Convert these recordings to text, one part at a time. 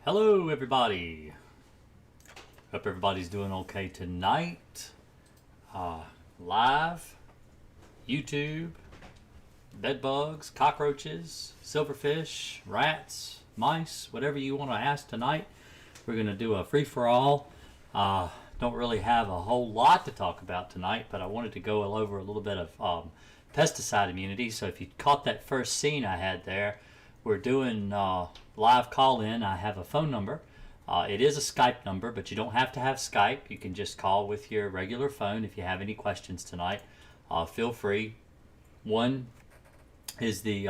Hello everybody. Hope everybody's doing okay tonight. Live, YouTube, bed bugs, cockroaches, silverfish, rats, mice, whatever you want to ask tonight. We're going to do a free-for-all. Don't really have a whole lot to talk about tonight, but I wanted to go over a little bit of pesticide immunity. So if you caught that first scene I had there, we're doing live call-in. I have a phone number. It is a Skype number, but you don't have to have Skype. You can just call with your regular phone if you have any questions tonight. Feel free. One is the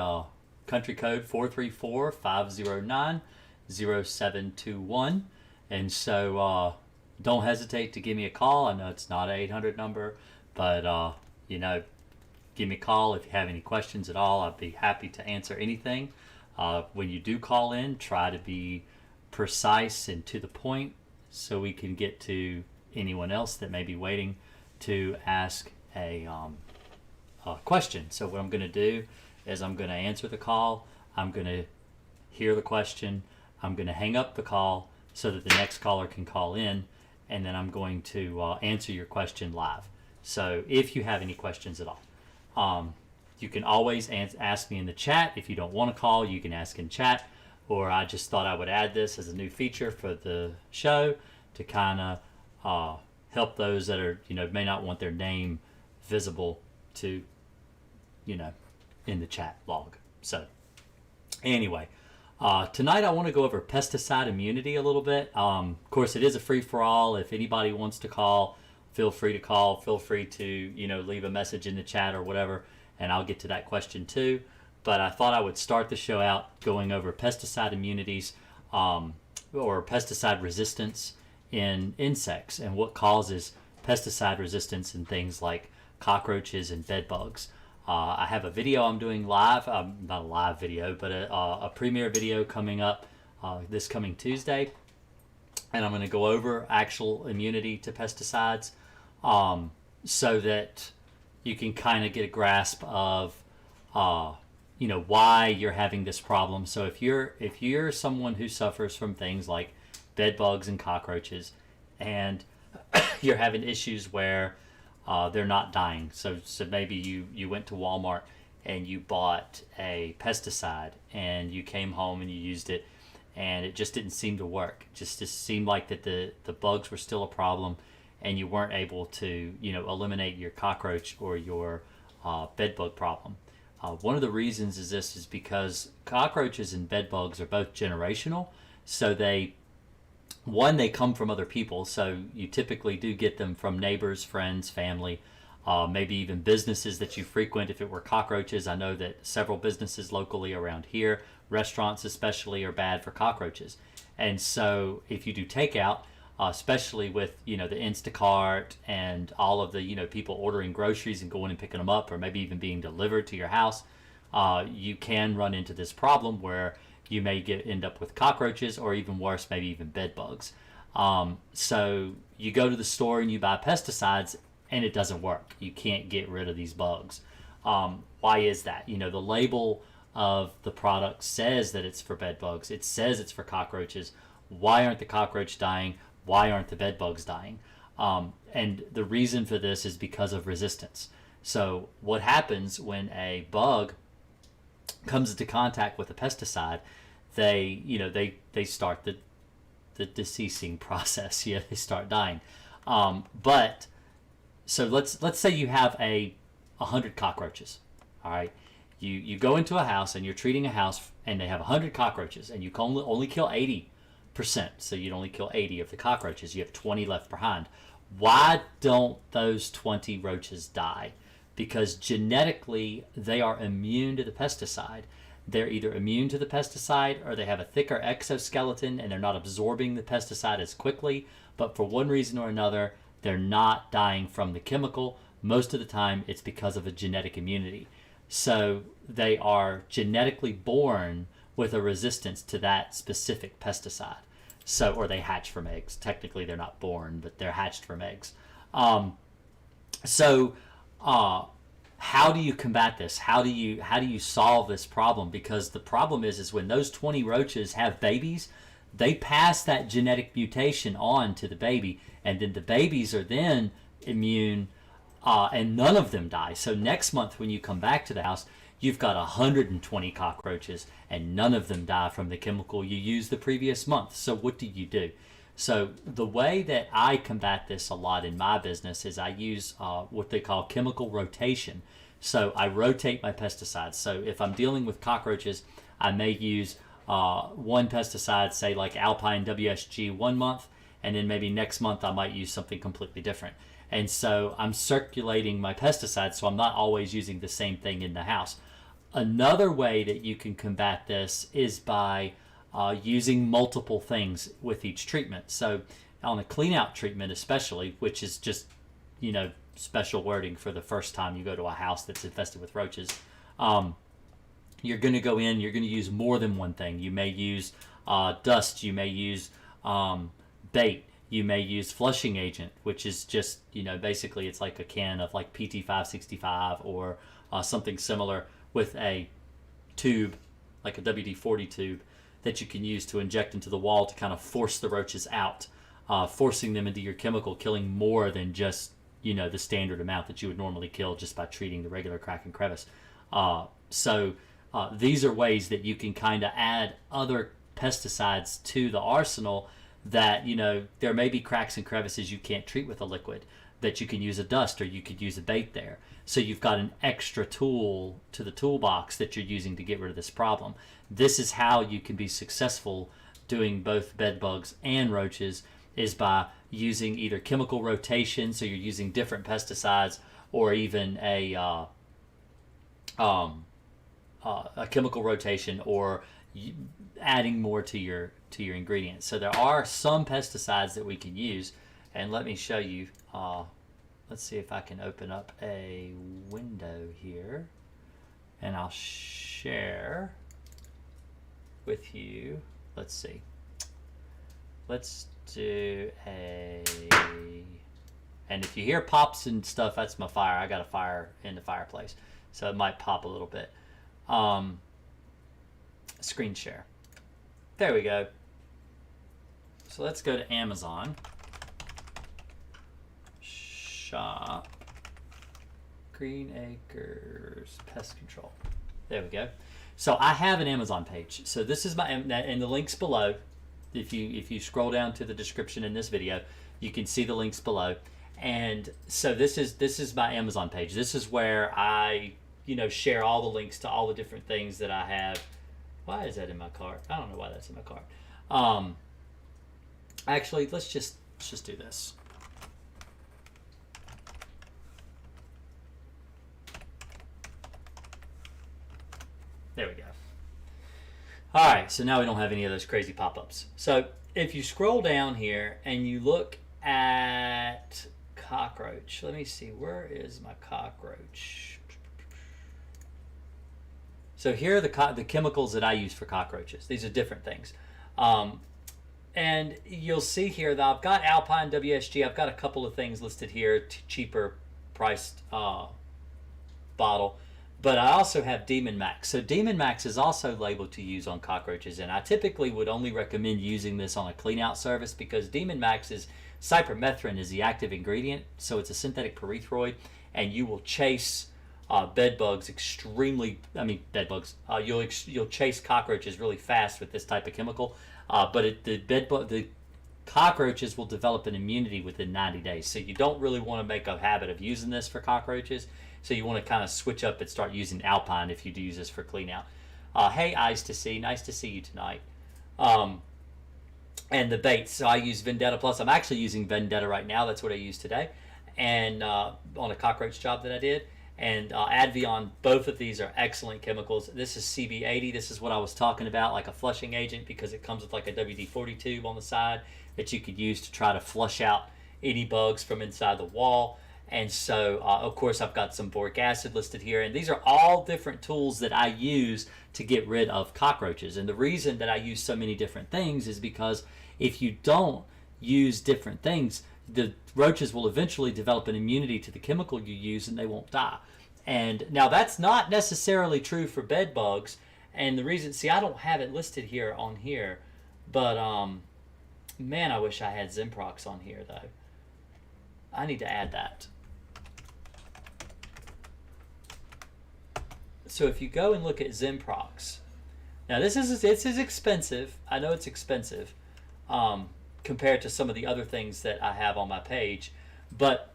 country code 434-509-0721. And so don't hesitate to give me a call. I know it's not an 800 number, but give me a call if you have any questions at all. I'd be happy to answer anything. When you do call in, try to be precise and to the point so we can get to anyone else that may be waiting to ask a question. So what I'm going to do is I'm going to answer the call. I'm going to hear the question. I'm going to hang up the call so that the next caller can call in, and then I'm going to answer your question live. So if you have any questions at all. You can always ask me in the chat. If you don't want to call, you can ask in chat. Or I just thought I would add this as a new feature for the show to kind of help those that are, may not want their name visible to, in the chat log. So anyway, tonight I want to go over pesticide immunity a little bit. Of course, it is a free-for-all. If anybody wants to call, feel free to call. Feel free to, leave a message in the chat or whatever, and I'll get to that question too. But I thought I would start the show out going over pesticide immunities or pesticide resistance in insects and what causes pesticide resistance in things like cockroaches and bed bugs. I have a video I'm doing live, not a live video, but a premiere video coming up this coming Tuesday. And I'm going to go over actual immunity to pesticides so that you can kind of get a grasp of why you're having this problem. So if you're someone who suffers from things like bed bugs and cockroaches, and you're having issues where they're not dying, so maybe you went to Walmart and you bought a pesticide and you came home and you used it and it just didn't seem to work. It just seemed like that the bugs were still a problem, and you weren't able to eliminate your cockroach or your bed bug problem. One of the reasons is because cockroaches and bed bugs are both generational. So they come from other people. So you typically do get them from neighbors, friends, family, maybe even businesses that you frequent. If it were cockroaches, I know that several businesses locally around here, restaurants especially, are bad for cockroaches. And so if you do takeout, especially with the Instacart and all of the people ordering groceries and going and picking them up, or maybe even being delivered to your house, you can run into this problem where you may end up with cockroaches, or even worse, maybe even bed bugs. So you go to the store and you buy pesticides and it doesn't work. You can't get rid of these bugs. Why is that? The label of the product says that it's for bed bugs. It says it's for cockroaches. Why aren't the cockroach dying? Why aren't the bed bugs dying? And the reason for this is because of resistance. So what happens when a bug comes into contact with a pesticide? They start the deceasing process. Yeah, they start dying. But so let's say you have 100 cockroaches. All right, you go into a house and you're treating a house and they have 100 cockroaches, and you can only kill 80%. So you'd only kill 80 of the cockroaches. You have 20 left behind. Why don't those 20 roaches die? Because genetically they are immune to the pesticide. They're either immune to the pesticide, or they have a thicker exoskeleton and they're not absorbing the pesticide as quickly. But for one reason or another, they're not dying from the chemical. Most of the time it's because of a genetic immunity. So they are genetically born with a resistance to that specific pesticide. So, or they hatch from eggs. Technically, they're not born, but they're hatched from eggs. How do you combat this? How do you solve this problem? Because the problem is when those 20 roaches have babies, they pass that genetic mutation on to the baby, and then the babies are then immune, and none of them die. So next month when you come back to the house, you've got 120 cockroaches, and none of them die from the chemical you used the previous month. So what do? So the way that I combat this a lot in my business is I use what they call chemical rotation. So I rotate my pesticides. So if I'm dealing with cockroaches, I may use one pesticide, say like Alpine WSG 1 month, and then maybe next month I might use something completely different. And so I'm circulating my pesticides, so I'm not always using the same thing in the house. Another way that you can combat this is by using multiple things with each treatment. So on a clean out treatment especially, which is just, special wording for the first time you go to a house that's infested with roaches, you're going to go in, you're going to use more than one thing. You may use dust, you may use bait, you may use flushing agent, which is just, basically it's like a can of like PT565 or something similar with a tube, like a WD-40 tube, that you can use to inject into the wall to kind of force the roaches out, forcing them into your chemical, killing more than just, the standard amount that you would normally kill just by treating the regular crack and crevice. So these are ways that you can kind of add other pesticides to the arsenal that, there may be cracks and crevices you can't treat with a liquid, that you can use a dust or you could use a bait there. So you've got an extra tool to the toolbox that you're using to get rid of this problem. This is how you can be successful doing both bed bugs and roaches, is by using either chemical rotation, so you're using different pesticides, or even a chemical rotation, or adding more to your ingredients. So there are some pesticides that we can use, and let me show you. Let's see if I can open up a window here, and I'll share with you. Let's see. Let's do and if you hear pops and stuff, that's my fire. I got a fire in the fireplace, so it might pop a little bit. Screen share. There we go. So let's go to Amazon. Shop Green Acres Pest Control. There we go. So I have an Amazon page. So this is my, and the links below. If you scroll down to the description in this video, you can see the links below. And so this is my Amazon page. This is where I share all the links to all the different things that I have. Why is that in my cart? I don't know why that's in my cart. Actually, let's just do this. There we go. All right, so now we don't have any of those crazy pop-ups. So if you scroll down here and you look at cockroach, let me see, where is my cockroach? So here are the chemicals that I use for cockroaches. These are different things. And you'll see here that I've got Alpine WSG. I've got a couple of things listed here, cheaper priced bottle. But I also have Demon Max. So Demon Max is also labeled to use on cockroaches, and I typically would only recommend using this on a clean out service because Demon Max is cypermethrin is the active ingredient, so it's a synthetic pyrethroid, and you will chase bed bugs you'll chase cockroaches really fast with this type of chemical, but the cockroaches will develop an immunity within 90 days. So you don't really want to make a habit of using this for cockroaches. So you want to kind of switch up and start using Alpine if you do use this for clean out. Hey, Eyes to See, nice to see you tonight. And the baits, so I use Vendetta Plus. I'm actually using Vendetta right now. That's what I use today, and on a cockroach job that I did. And Advion, both of these are excellent chemicals. This is CB80. This is what I was talking about, like a flushing agent, because it comes with like a WD-40 tube on the side that you could use to try to flush out any bugs from inside the wall. And so, of course, I've got some boric acid listed here. And these are all different tools that I use to get rid of cockroaches. And the reason that I use so many different things is because if you don't use different things, the roaches will eventually develop an immunity to the chemical you use and they won't die. And now that's not necessarily true for bed bugs. And the reason, see, I don't have it listed here on here. But man, I wish I had Zimprox on here though. I need to add that. So if you go and look at Zimprox, now this is expensive. I know it's expensive compared to some of the other things that I have on my page, but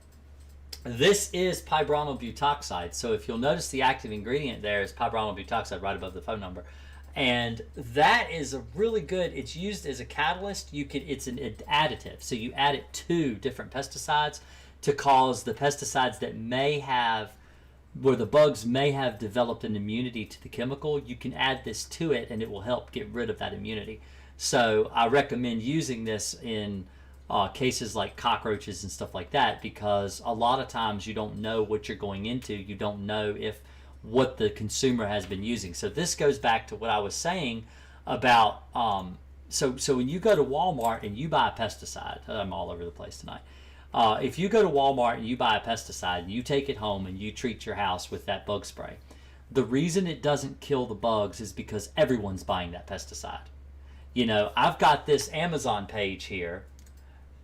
this is pibronyl butoxide. So if you'll notice, the active ingredient there is pibronyl butoxide right above the phone number, and that is a really good. It's used as a catalyst. It's an additive, so you add it to different pesticides to cause the pesticides that may have, where the bugs may have developed an immunity to the chemical. You can add this to it and it will help get rid of that immunity. So I recommend using this in cases like cockroaches and stuff like that, because a lot of times you don't know what you're going into. You don't know if what the consumer has been using. So this goes back to what I was saying about so when you go to Walmart and you buy a pesticide, I'm all over the place tonight. If you go to Walmart and you buy a pesticide and you take it home and you treat your house with that bug spray, the reason it doesn't kill the bugs is because everyone's buying that pesticide. You know, I've got this Amazon page here.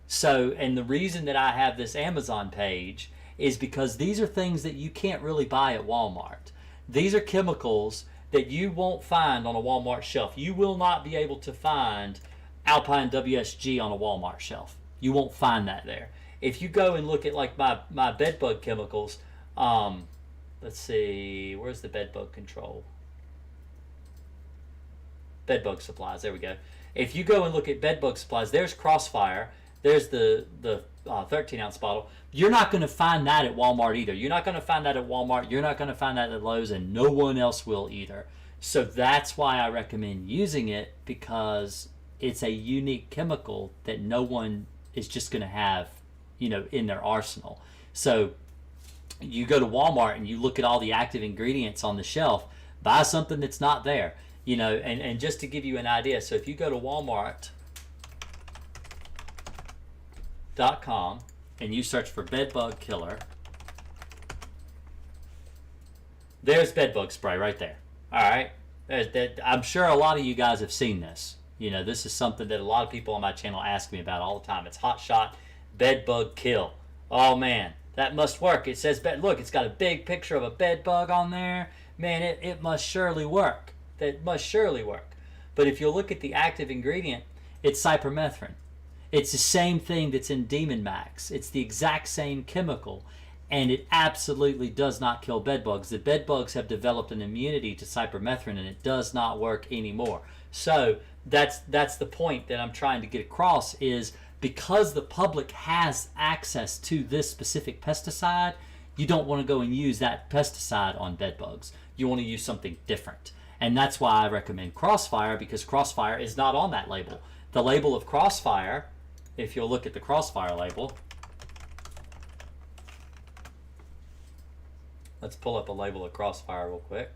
So, and the reason that I have this Amazon page is because these are things that you can't really buy at Walmart. These are chemicals that you won't find on a Walmart shelf. You will not be able to find Alpine WSG on a Walmart shelf. You won't find that there. If you go and look at like my bedbug chemicals, let's see, where's the bedbug control? Bedbug supplies, there we go. If you go and look at bedbug supplies, there's Crossfire, there's the 13-ounce bottle. You're not going to find that at Walmart either. You're not going to find that at Walmart. You're not going to find that at Lowe's, and no one else will either. So that's why I recommend using it, because it's a unique chemical that no one is just going to have, you know, in their arsenal. So you go to Walmart and you look at all the active ingredients on the shelf, buy something that's not there, you know. And just to give you an idea, so if you go to Walmart.com and you search for bedbug killer, there's bedbug spray right there. All right, I'm sure a lot of you guys have seen this. You know, this is something that a lot of people on my channel ask me about all the time. It's Hot Shot Bedbug Kill. Oh man, that must work. It says, look, it's got a big picture of a bed bug on there. Man, it must surely work. That must surely work. But if you look at the active ingredient, it's cypermethrin. It's the same thing that's in Demon Max. It's the exact same chemical, and it absolutely does not kill bed bugs. The bed bugs have developed an immunity to cypermethrin, and it does not work anymore. So that's the point that I'm trying to get across, is because the public has access to this specific pesticide, you don't want to go and use that pesticide on bed bugs. You want to use something different. And that's why I recommend Crossfire, because Crossfire is not on that label. The label of Crossfire, if you'll look at the Crossfire label, let's pull up a label of Crossfire real quick.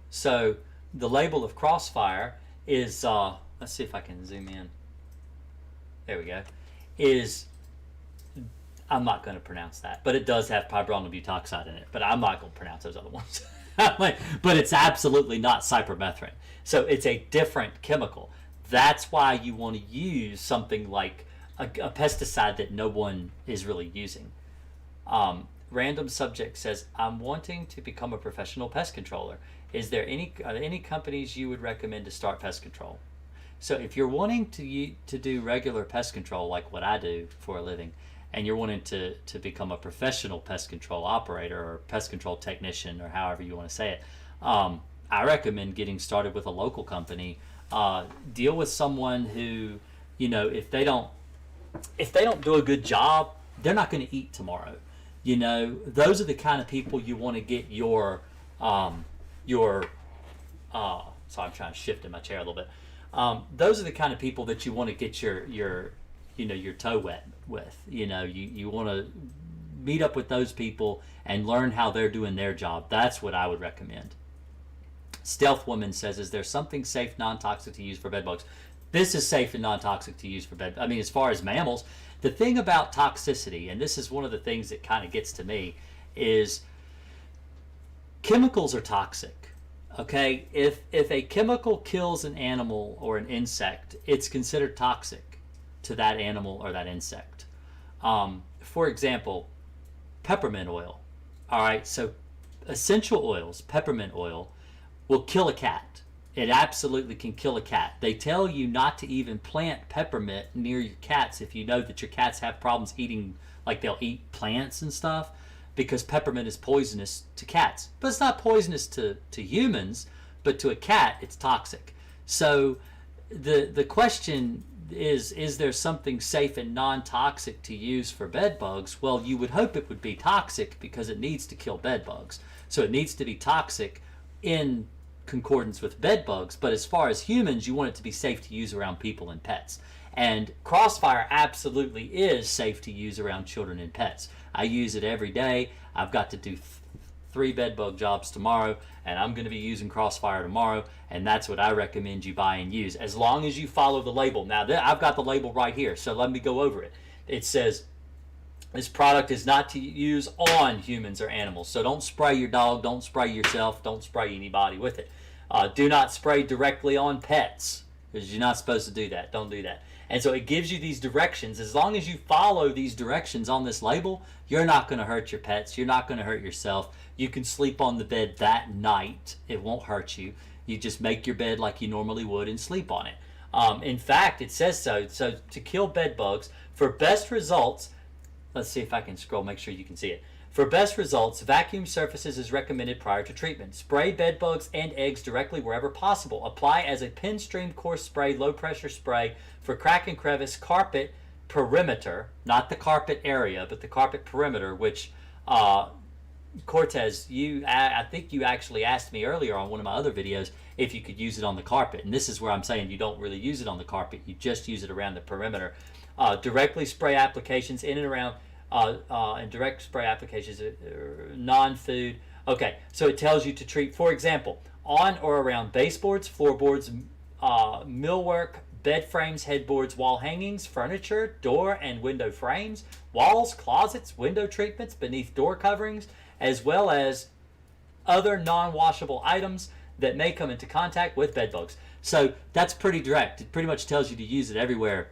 So the label of Crossfire is, let's see if I can zoom in. There we go. Is, I'm not going to pronounce that, but it does have pibronyl butoxide in it, but I'm not going to pronounce those other ones. But it's absolutely not cypermethrin. So it's a different chemical. That's why you want to use something like a pesticide that no one is really using. Random subject says, I'm wanting to become a professional pest controller. Is there any companies you would recommend to start pest control? So if you're wanting to do regular pest control, like what I do for a living, and you're wanting to become a professional pest control operator or pest control technician, or however you want to say it, I recommend getting started with a local company. Deal with someone who, you know, if they don't do a good job, they're not going to eat tomorrow. You know, those are the kind of people you want to get your sorry, I'm trying to shift in my chair a little bit. Those are the kind of people that you want to get your toe wet with. You know, you want to meet up with those people and learn how they're doing their job. That's what I would recommend. Stealth Woman says, is there something safe, non-toxic to use for bed bugs? This is safe and non-toxic to use for bed. I mean, as far as mammals, the thing about toxicity, and this is one of the things that kind of gets to me, is chemicals are toxic. Okay, if a chemical kills an animal or an insect, it's considered toxic to that animal or that insect. For example, peppermint oil. All right, so essential oils, peppermint oil, will kill a cat. It absolutely can kill a cat. They tell you not to even plant peppermint near your cats if you know that your cats have problems eating, like they'll eat plants and stuff, because peppermint is poisonous to cats. But it's not poisonous to humans, but to a cat, it's toxic. So the question is there something safe and non-toxic to use for bed bugs? Well, you would hope it would be toxic because it needs to kill bed bugs. So it needs to be toxic in concordance with bed bugs, but as far as humans, you want it to be safe to use around people and pets. And Crossfire absolutely is safe to use around children and pets. I use it every day. I've got to do 3 bed bug jobs tomorrow, and I'm going to be using Crossfire tomorrow, and that's what I recommend you buy and use, as long as you follow the label. Now, I've got the label right here, so let me go over it. It says, this product is not to use on humans or animals. So don't spray your dog, don't spray yourself, don't spray anybody with it. Do not spray directly on pets, because you're not supposed to do that. Don't do that. And so it gives you these directions. As long as you follow these directions on this label, you're not going to hurt your pets. You're not going to hurt yourself. You can sleep on the bed that night. It won't hurt you. You just make your bed like you normally would and sleep on it. In fact, it says so. So to kill bed bugs, for best results, let's see if I can scroll, make sure you can see it. For best results, vacuum surfaces is recommended prior to treatment. Spray bed bugs and eggs directly wherever possible. Apply as a pen stream coarse spray, low pressure spray for crack and crevice carpet perimeter, not the carpet area, but the carpet perimeter, which Cortez, I think you actually asked me earlier on one of my other videos if you could use it on the carpet. And this is where I'm saying you don't really use it on the carpet. You just use it around the perimeter. Directly spray applications in and around and direct spray applications, non-food. Okay, so it tells you to treat, for example, on or around baseboards, floorboards, millwork, bed frames, headboards, wall hangings, furniture, door and window frames, walls, closets, window treatments, beneath door coverings, as well as other non-washable items that may come into contact with bed bugs. So that's pretty direct. It pretty much tells you to use it everywhere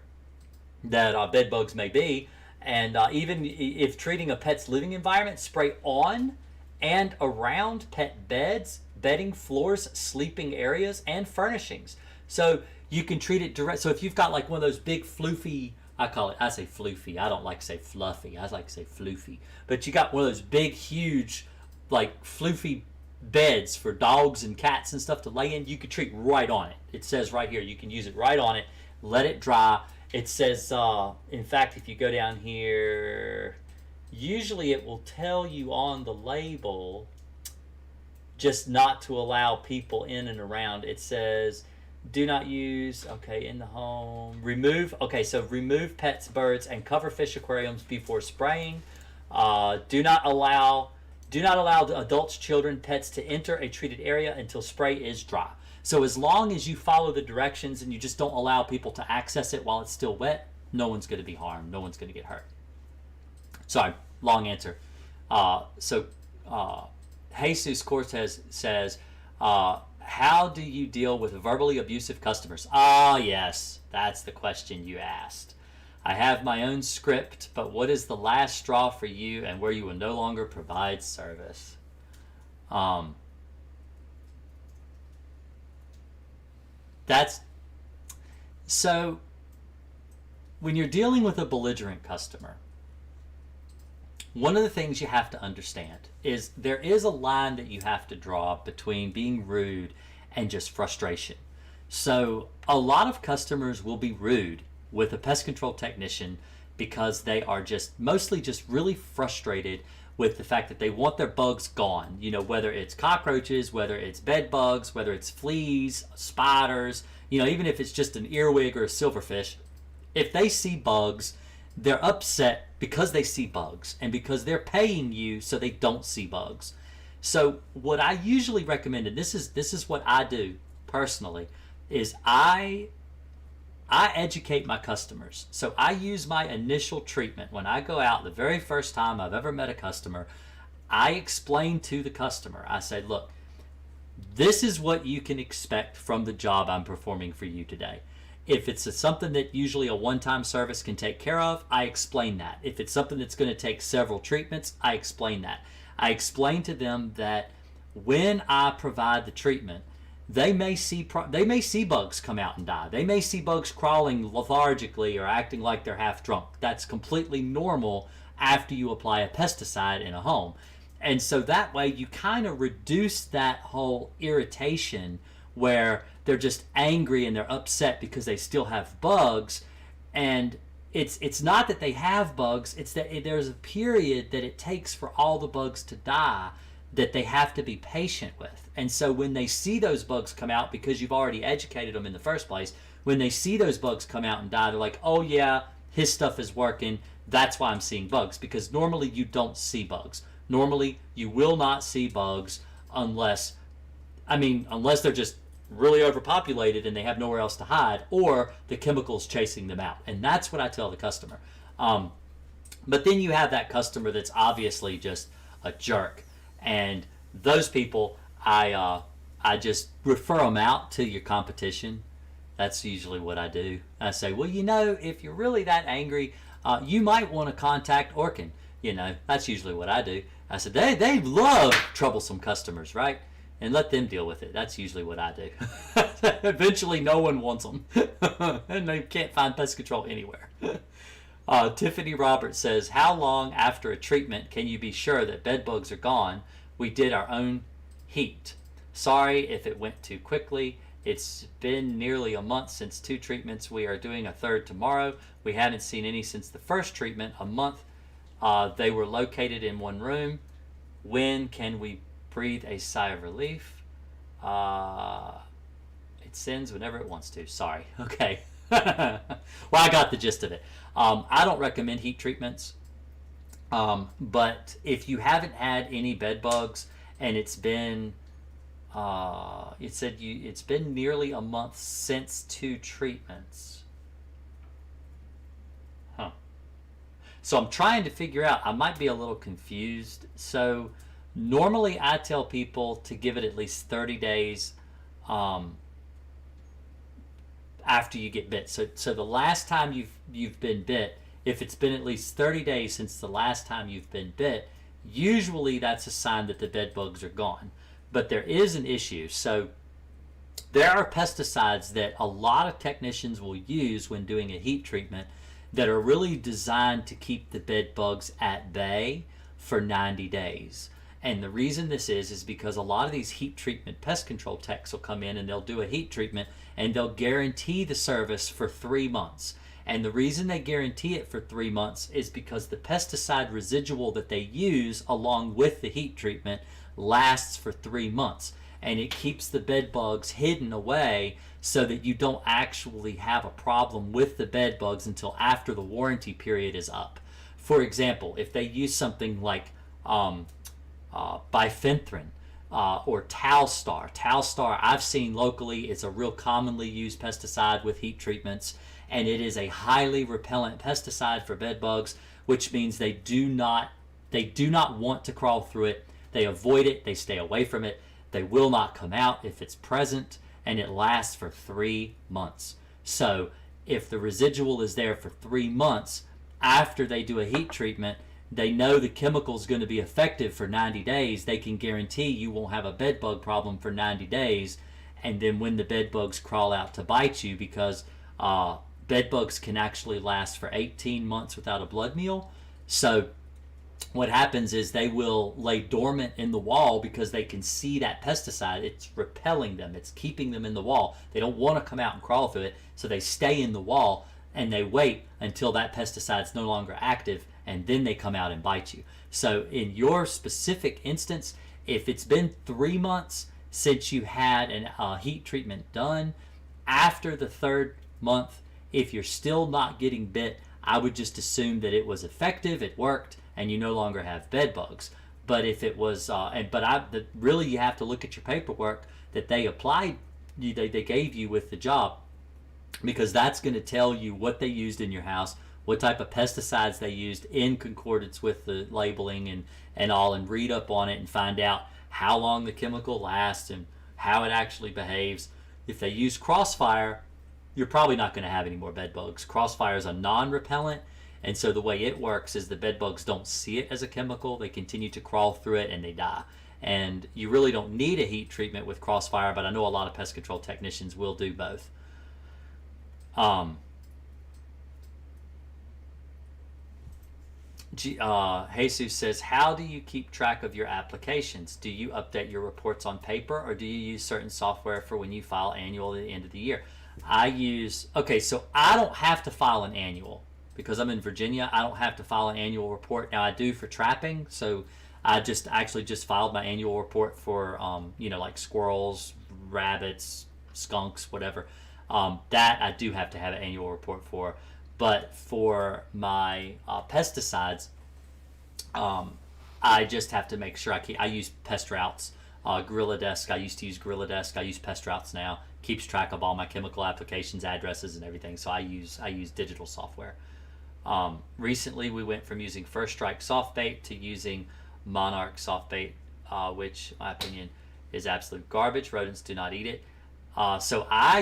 that bed bugs may be. And even if treating a pet's living environment, spray on and around pet beds, bedding, floors, sleeping areas, and furnishings. So you can treat it direct. So if you've got like one of those big floofy, I say floofy, I don't like to say fluffy, I like to say floofy. But you got one of those big, huge, like floofy beds for dogs and cats and stuff to lay in, you could treat right on it. It says right here, you can use it right on it, let it dry. It says, in fact, if you go down here, usually it will tell you on the label just not to allow people in and around. It says, do not use, okay, in the home, remove, okay, so remove pets, birds, and cover fish aquariums before spraying. Do not allow adults, children, pets to enter a treated area until spray is dry. So as long as you follow the directions and you just don't allow people to access it while it's still wet, no one's going to be harmed. No one's going to get hurt. Sorry, long answer. Jesus Cortez says, how do you deal with verbally abusive customers? Ah, yes, that's the question you asked. I have my own script, but what is the last straw for you and where you will no longer provide service? That's so when you're dealing with a belligerent customer, one of the things you have to understand is there is a line that you have to draw between being rude and just frustration. So a lot of customers will be rude with a pest control technician because they are just mostly just really frustrated with the fact that they want their bugs gone. You know, whether it's cockroaches, whether it's bed bugs, whether it's fleas, spiders, you know, even if it's just an earwig or a silverfish, if they see bugs, they're upset because they see bugs and because they're paying you so they don't see bugs. So what I usually recommend, and this is what I do personally, is I educate my customers. So I use my initial treatment. When I go out the very first time I've ever met a customer, I explain to the customer, I say, look, this is what you can expect from the job I'm performing for you today. If it's something that usually a one-time service can take care of, I explain that. If it's something that's going to take several treatments, I explain that. I explain to them that when I provide the treatment, they may see bugs come out and die. They may see bugs crawling lethargically or acting like they're half drunk. That's completely normal after you apply a pesticide in a home. And so that way you kind of reduce that whole irritation where they're just angry and they're upset because they still have bugs. And it's not that they have bugs, it's that there's a period that it takes for all the bugs to die that they have to be patient with. And so when they see those bugs come out, because you've already educated them in the first place, when they see those bugs come out and die, they're like, oh yeah, his stuff is working, that's why I'm seeing bugs. Because normally you don't see bugs. Normally you will not see bugs unless they're just really overpopulated and they have nowhere else to hide, or the chemicals chasing them out. And that's what I tell the customer. But then you have that customer that's obviously just a jerk. And those people, I just refer them out to your competition. That's usually what I do. I say, well, if you're really that angry, you might want to contact Orkin. That's usually what I do. I said, they love troublesome customers, right? And let them deal with it. That's usually what I do. Eventually, no one wants them. And they can't find pest control anywhere. Tiffany Roberts says, how long after a treatment can you be sure that bed bugs are gone? We did our own heat. Sorry if it went too quickly. It's been nearly a month since 2 treatments. We are doing a 3rd tomorrow. We haven't seen any since the first treatment, a month. They were located in one room. When can we breathe a sigh of relief? It sends whenever it wants to. Sorry. Okay. Well, I got the gist of it. I don't recommend heat treatments. But if you haven't had any bed bugs and it's been it's been nearly a month since 2 treatments. So I'm trying to figure out, I might be a little confused. So normally I tell people to give it at least 30 days after you get bit. So the last time you've been bit, if it's been at least 30 days since the last time you've been bit, usually that's a sign that the bed bugs are gone. But there is an issue. So there are pesticides that a lot of technicians will use when doing a heat treatment that are really designed to keep the bed bugs at bay for 90 days. And the reason this is because a lot of these heat treatment pest control techs will come in and they'll do a heat treatment and they'll guarantee the service for 3 months. And the reason they guarantee it for 3 months is because the pesticide residual that they use along with the heat treatment lasts for 3 months. And it keeps the bed bugs hidden away so that you don't actually have a problem with the bed bugs until after the warranty period is up. For example, if they use something like bifenthrin or Talstar. Talstar I've seen locally, it's a real commonly used pesticide with heat treatments, and it is a highly repellent pesticide for bed bugs, which means they do not want to crawl through it. They avoid it, they stay away from it. They will not come out if it's present, and it lasts for 3 months. So if the residual is there for 3 months, after they do a heat treatment, they know the chemical is going to be effective for 90 days. They can guarantee you won't have a bed bug problem for 90 days. And then when the bed bugs crawl out to bite you, because bed bugs can actually last for 18 months without a blood meal. So what happens is they will lay dormant in the wall because they can see that pesticide. It's repelling them. It's keeping them in the wall. They don't want to come out and crawl through it, so they stay in the wall and they wait until that pesticide is no longer active, and then they come out and bite you. So in your specific instance, if it's been 3 months since you had a heat treatment done, after the 3rd month, if you're still not getting bit, I would just assume that it was effective, it worked, and you no longer have bed bugs. But if it was, really you have to look at your paperwork that they applied, they gave you with the job, because that's going to tell you what they used in your house, what type of pesticides they used in concordance with the labeling and all, and read up on it and find out how long the chemical lasts and how it actually behaves. If they use Crossfire, you're probably not going to have any more bed bugs. Crossfire is a non-repellent, and so the way it works is the bed bugs don't see it as a chemical. They continue to crawl through it and they die. And you really don't need a heat treatment with Crossfire, but I know a lot of pest control technicians will do both. Jesus says, how do you keep track of your applications? Do you update your reports on paper, or do you use certain software for when you file annual at the end of the year? So I don't have to file an annual because I'm in Virginia. I don't have to file an annual report. Now I do for trapping, so I just filed my annual report for like squirrels, rabbits, skunks, whatever. That I do have to have an annual report for. But for my pesticides, I just have to make sure I use Pest Routes. Gorilla Desk, I used to use Gorilla Desk. I use Pest Routes now. Keeps track of all my chemical applications, addresses, and everything. So I use digital software. Recently, we went from using First Strike soft bait to using Monarch soft bait, which, in my opinion, is absolute garbage. Rodents do not eat it. So I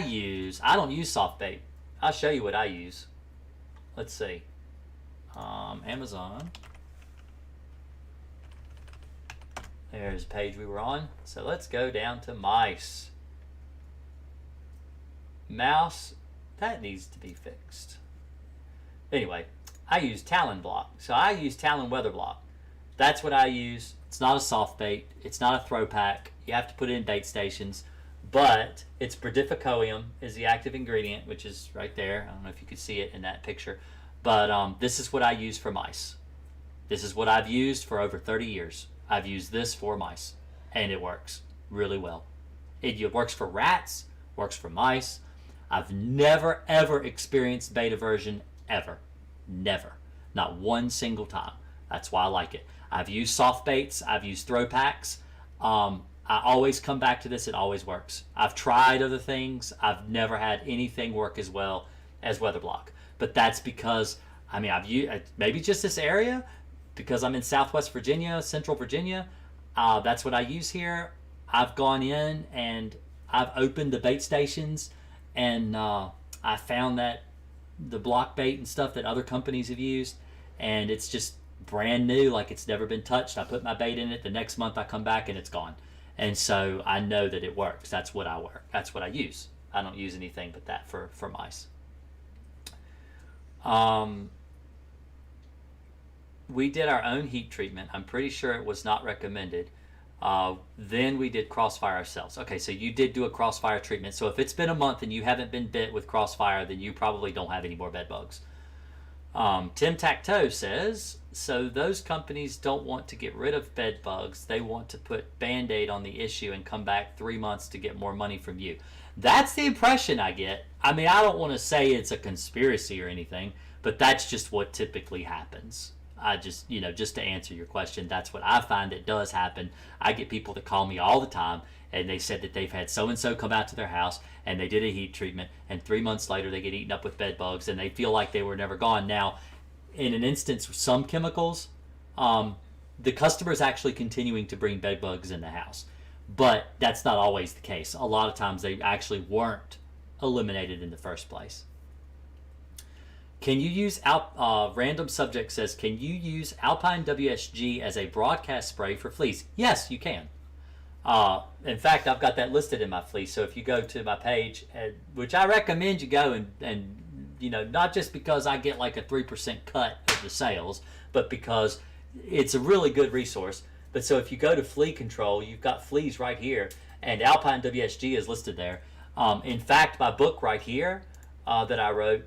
don't use soft bait. I'll show you what I use. Let's see. Amazon. There's the page we were on. So let's go down to mice. Mouse, that needs to be fixed. Anyway, I use Talon Block. So I use Talon Weather Block. That's what I use. It's not a soft bait. It's not a throw pack. You have to put it in bait stations. But it's brodifacoum is the active ingredient, which is right there. I don't know if you could see it in that picture. But this is what I use for mice. This is what I've used for over 30 years. I've used this for mice. And it works really well. It works for rats. Works for mice. I've never, ever experienced bait aversion, ever. Never. Not one single time. That's why I like it. I've used soft baits. I've used throw packs. I always come back to this. It always works. I've tried other things. I've never had anything work as well as Weather Block. But that's because, I've used, maybe just this area, because I'm in Southwest Virginia, Central Virginia. That's what I use here. I've gone in and I've opened the bait stations, and I found that the block bait and stuff that other companies have used, and it's just brand new, like it's never been touched. I put my bait in it. The next month I come back and it's gone. And so I know that it works. That's what I use. I don't use anything but that for mice. We did our own heat treatment. I'm pretty sure it was not recommended. Then we did Crossfire ourselves. Okay, so you did do a Crossfire treatment. So if it's been a month and you haven't been bit with Crossfire, then you probably don't have any more bed bugs. Tim Tacto says, so those companies don't want to get rid of bed bugs. They want to put Band-Aid on the issue and come back 3 months to get more money from you. That's the impression I get. I don't want to say it's a conspiracy or anything, but that's just what typically happens. I just, just to answer your question, that's what I find that does happen. I get people that call me all the time, and they said that they've had so-and-so come out to their house, and they did a heat treatment, and 3 months later they get eaten up with bed bugs, and they feel like they were never gone. Now, in an instance with some chemicals, the customer is actually continuing to bring bed bugs in the house. But that's not always the case. A lot of times they actually weren't eliminated in the first place. Can you use, random subject says, can you use Alpine WSG as a broadcast spray for fleas? Yes, you can. In fact, I've got that listed in my fleece. So if you go to my page, which I recommend you go and not just because I get like a 3% cut of the sales, but because it's a really good resource. But so if you go to flea control, you've got fleas right here, and Alpine WSG is listed there. In fact, my book right here that I wrote,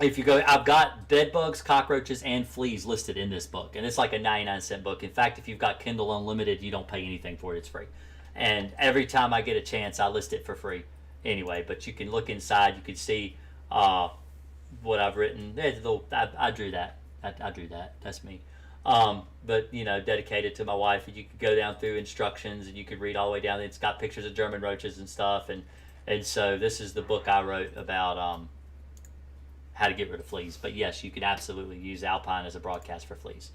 if you go, I've got bed bugs, cockroaches, and fleas listed in this book, and it's like a 99-cent book. In fact, if you've got Kindle Unlimited, you don't pay anything for it; it's free. And every time I get a chance, I list it for free. Anyway, but you can look inside. You can see what I've written. I drew that. I drew that. That's me. But dedicated to my wife. And you could go down through instructions, and you could read all the way down. It's got pictures of German roaches and stuff. And so this is the book I wrote about how to get rid of fleas. But yes, you can absolutely use Alpine as a broadcast for fleas.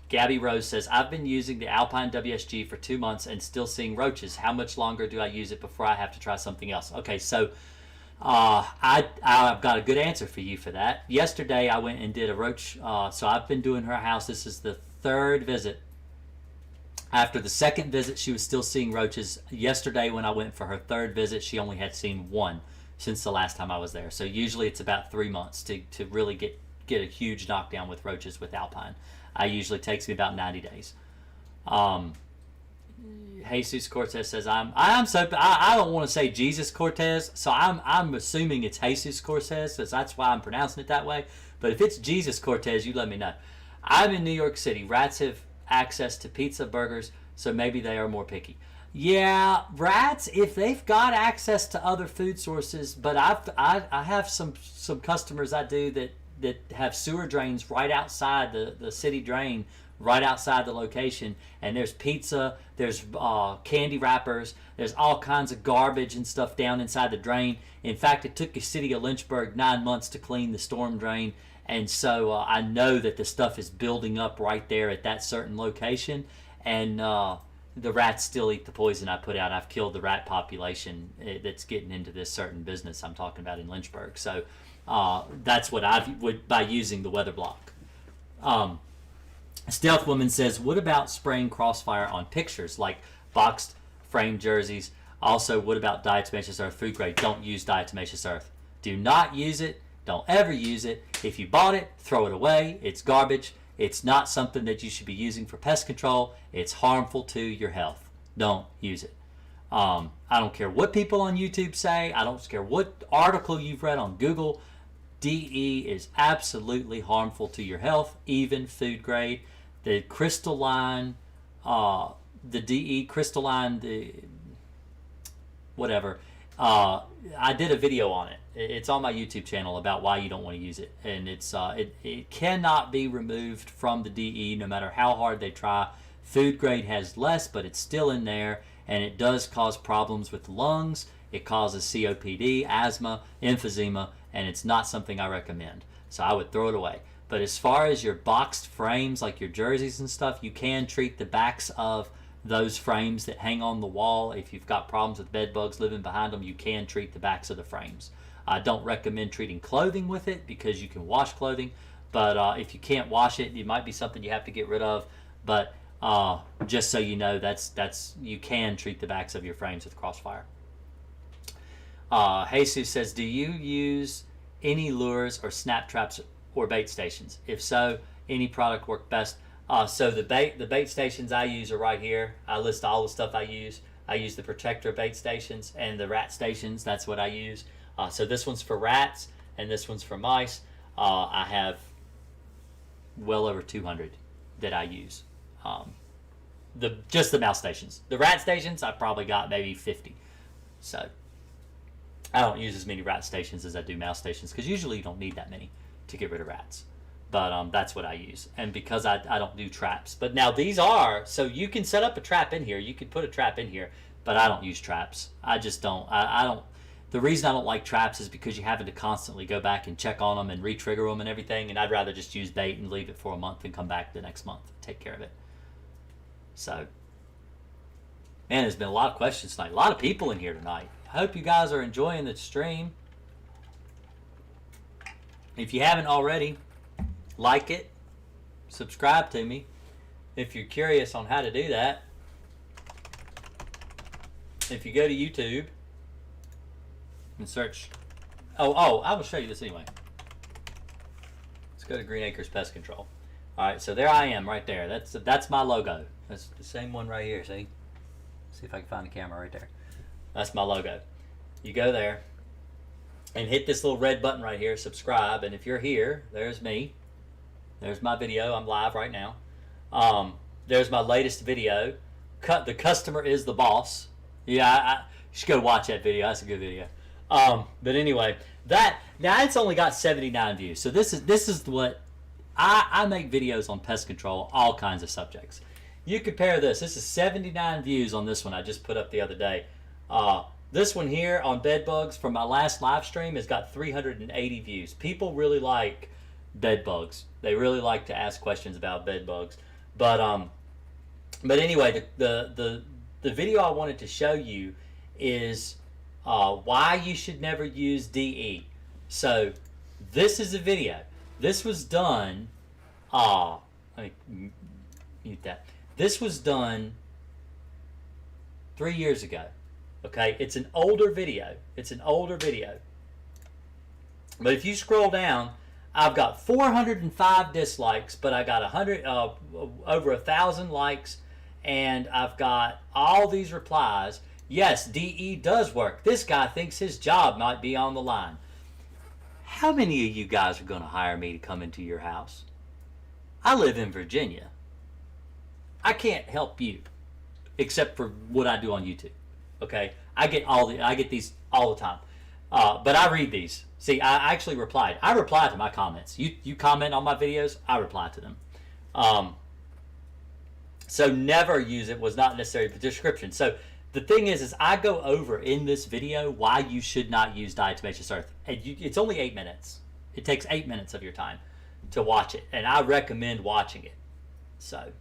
Gabby Rose says, I've been using the Alpine WSG for 2 months and still seeing roaches. How much longer do I use it before I have to try something else? Okay, so I've got a good answer for you for that. Yesterday I went and did a roach, so I've been doing her house. This is the third visit. After the second visit, she was still seeing roaches. Yesterday when I went for her third visit, she only had seen one since the last time I was there. So usually it's about 3 months to really get a huge knockdown with roaches with Alpine. Usually takes me about 90 days. Jesus Cortez says, I don't want to say Jesus Cortez, so I'm assuming it's Jesus Cortez, because that's why I'm pronouncing it that way. But if it's Jesus Cortez, you let me know. I'm in New York City. Rats have access to pizza, burgers, so maybe they are more picky. Yeah, rats, if they've got access to other food sources, but I have some customers I do that have sewer drains right outside the city drain, right outside the location, and there's pizza, there's candy wrappers, there's all kinds of garbage and stuff down inside the drain. In fact, it took the city of Lynchburg 9 months to clean the storm drain, and so I know that the stuff is building up right there at that certain location, and the rats still eat the poison I put out. I've killed the rat population that's getting into this certain business I'm talking about in Lynchburg. So that's what by using the weather block. Stealth Woman says, what about spraying Crossfire on pictures like boxed frame jerseys? Also, what about diatomaceous earth food grade? Don't use diatomaceous earth. Do not use it. Don't ever use it. If you bought it, throw it away. It's garbage. It's not something that you should be using for pest control. It's harmful to your health. Don't use it. I don't care what people on YouTube say. I don't care what article you've read on Google. DE is absolutely harmful to your health, even food grade. The crystalline, the DE crystalline, whatever. I did a video on it. It's on my YouTube channel about why you don't want to use it, and it cannot be removed from the DE no matter how hard they try. Food grade has less, but it's still in there, and it does cause problems with the lungs. It causes COPD, asthma, emphysema, and it's not something I recommend. So I would throw it away. But as far as your boxed frames, like your jerseys and stuff, you can treat the backs of those frames that hang on the wall. If you've got problems with bed bugs living behind them, you can treat the backs of the frames. I don't recommend treating clothing with it because you can wash clothing. But if you can't wash it, it might be something you have to get rid of. But just so you know, that's you can treat the backs of your frames with Crossfire. Jesus says, do you use any lures or snap traps or bait stations? If so, any product work best? So the bait stations I use are right here. I list all the stuff I use. I use the Protector bait stations and the rat stations. That's what I use. So this one's for rats and this one's for mice. I have well over 200 that I use. Just the mouse stations. The rat stations, I probably got maybe 50. So I don't use as many rat stations as I do mouse stations because usually you don't need that many to get rid of rats. But that's what I use. And because I don't do traps. But now these are, so you can set up a trap in here. You can put a trap in here, but I don't use traps. I just don't. I don't. The reason I don't like traps is because you're having to constantly go back and check on them and re-trigger them and everything. And I'd rather just use bait and leave it for a month and come back the next month and take care of it. So, man, there's been a lot of questions tonight. A lot of people in here tonight. I hope you guys are enjoying the stream. If you haven't already, like it, subscribe to me. If you're curious on how to do that, if you go to YouTube and search, I will show you this anyway. Let's go to Green Acres Pest Control. All right, so there I am right there. That's my logo. That's the same one right here. See if I can find the camera right there. That's my logo. You go there and hit this little red button right here, subscribe. And if you're here, there's me. There's my video. I'm live right now. There's my latest video. The customer is the boss. Yeah, you should go watch that video. That's a good video. But anyway, now it's only got 79 views. So this is what I make videos on pest control, all kinds of subjects. You compare this. This is 79 views on this one I just put up the other day. This one here on bed bugs from my last live stream has got 380 views. People really like bed bugs. They really like to ask questions about bed bugs. But anyway, the video I wanted to show you is why you should never use DE. So this is a video. This was done. Let me mute that. This was done 3 years ago. Okay, it's an older video. It's an older video. But if you scroll down, I've got 405 dislikes, but I got over 1,000 likes, and I've got all these replies. Yes, DE does work. This guy thinks his job might be on the line. How many of you guys are going to hire me to come into your house? I live in Virginia. I can't help you, except for what I do on YouTube. Okay, I get these all the time, but I read these. See, I actually replied. I reply to my comments. You comment on my videos, I reply to them. So never use it was not necessary for description. So the thing is I go over in this video why you should not use diatomaceous earth. And it's only 8 minutes. It takes 8 minutes of your time to watch it, and I recommend watching it. So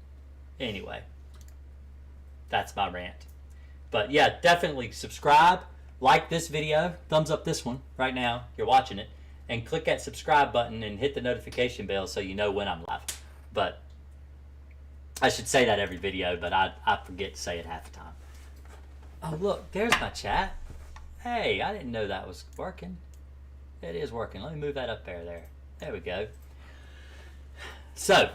anyway, that's my rant. But yeah, definitely subscribe, like this video, thumbs up this one right now, you're watching it, and click that subscribe button and hit the notification bell so you know when I'm live. But I should say that every video, but I forget to say it half the time. Oh look, there's my chat. Hey, I didn't know that was working. It is working. Let me move that up there. There we go. So,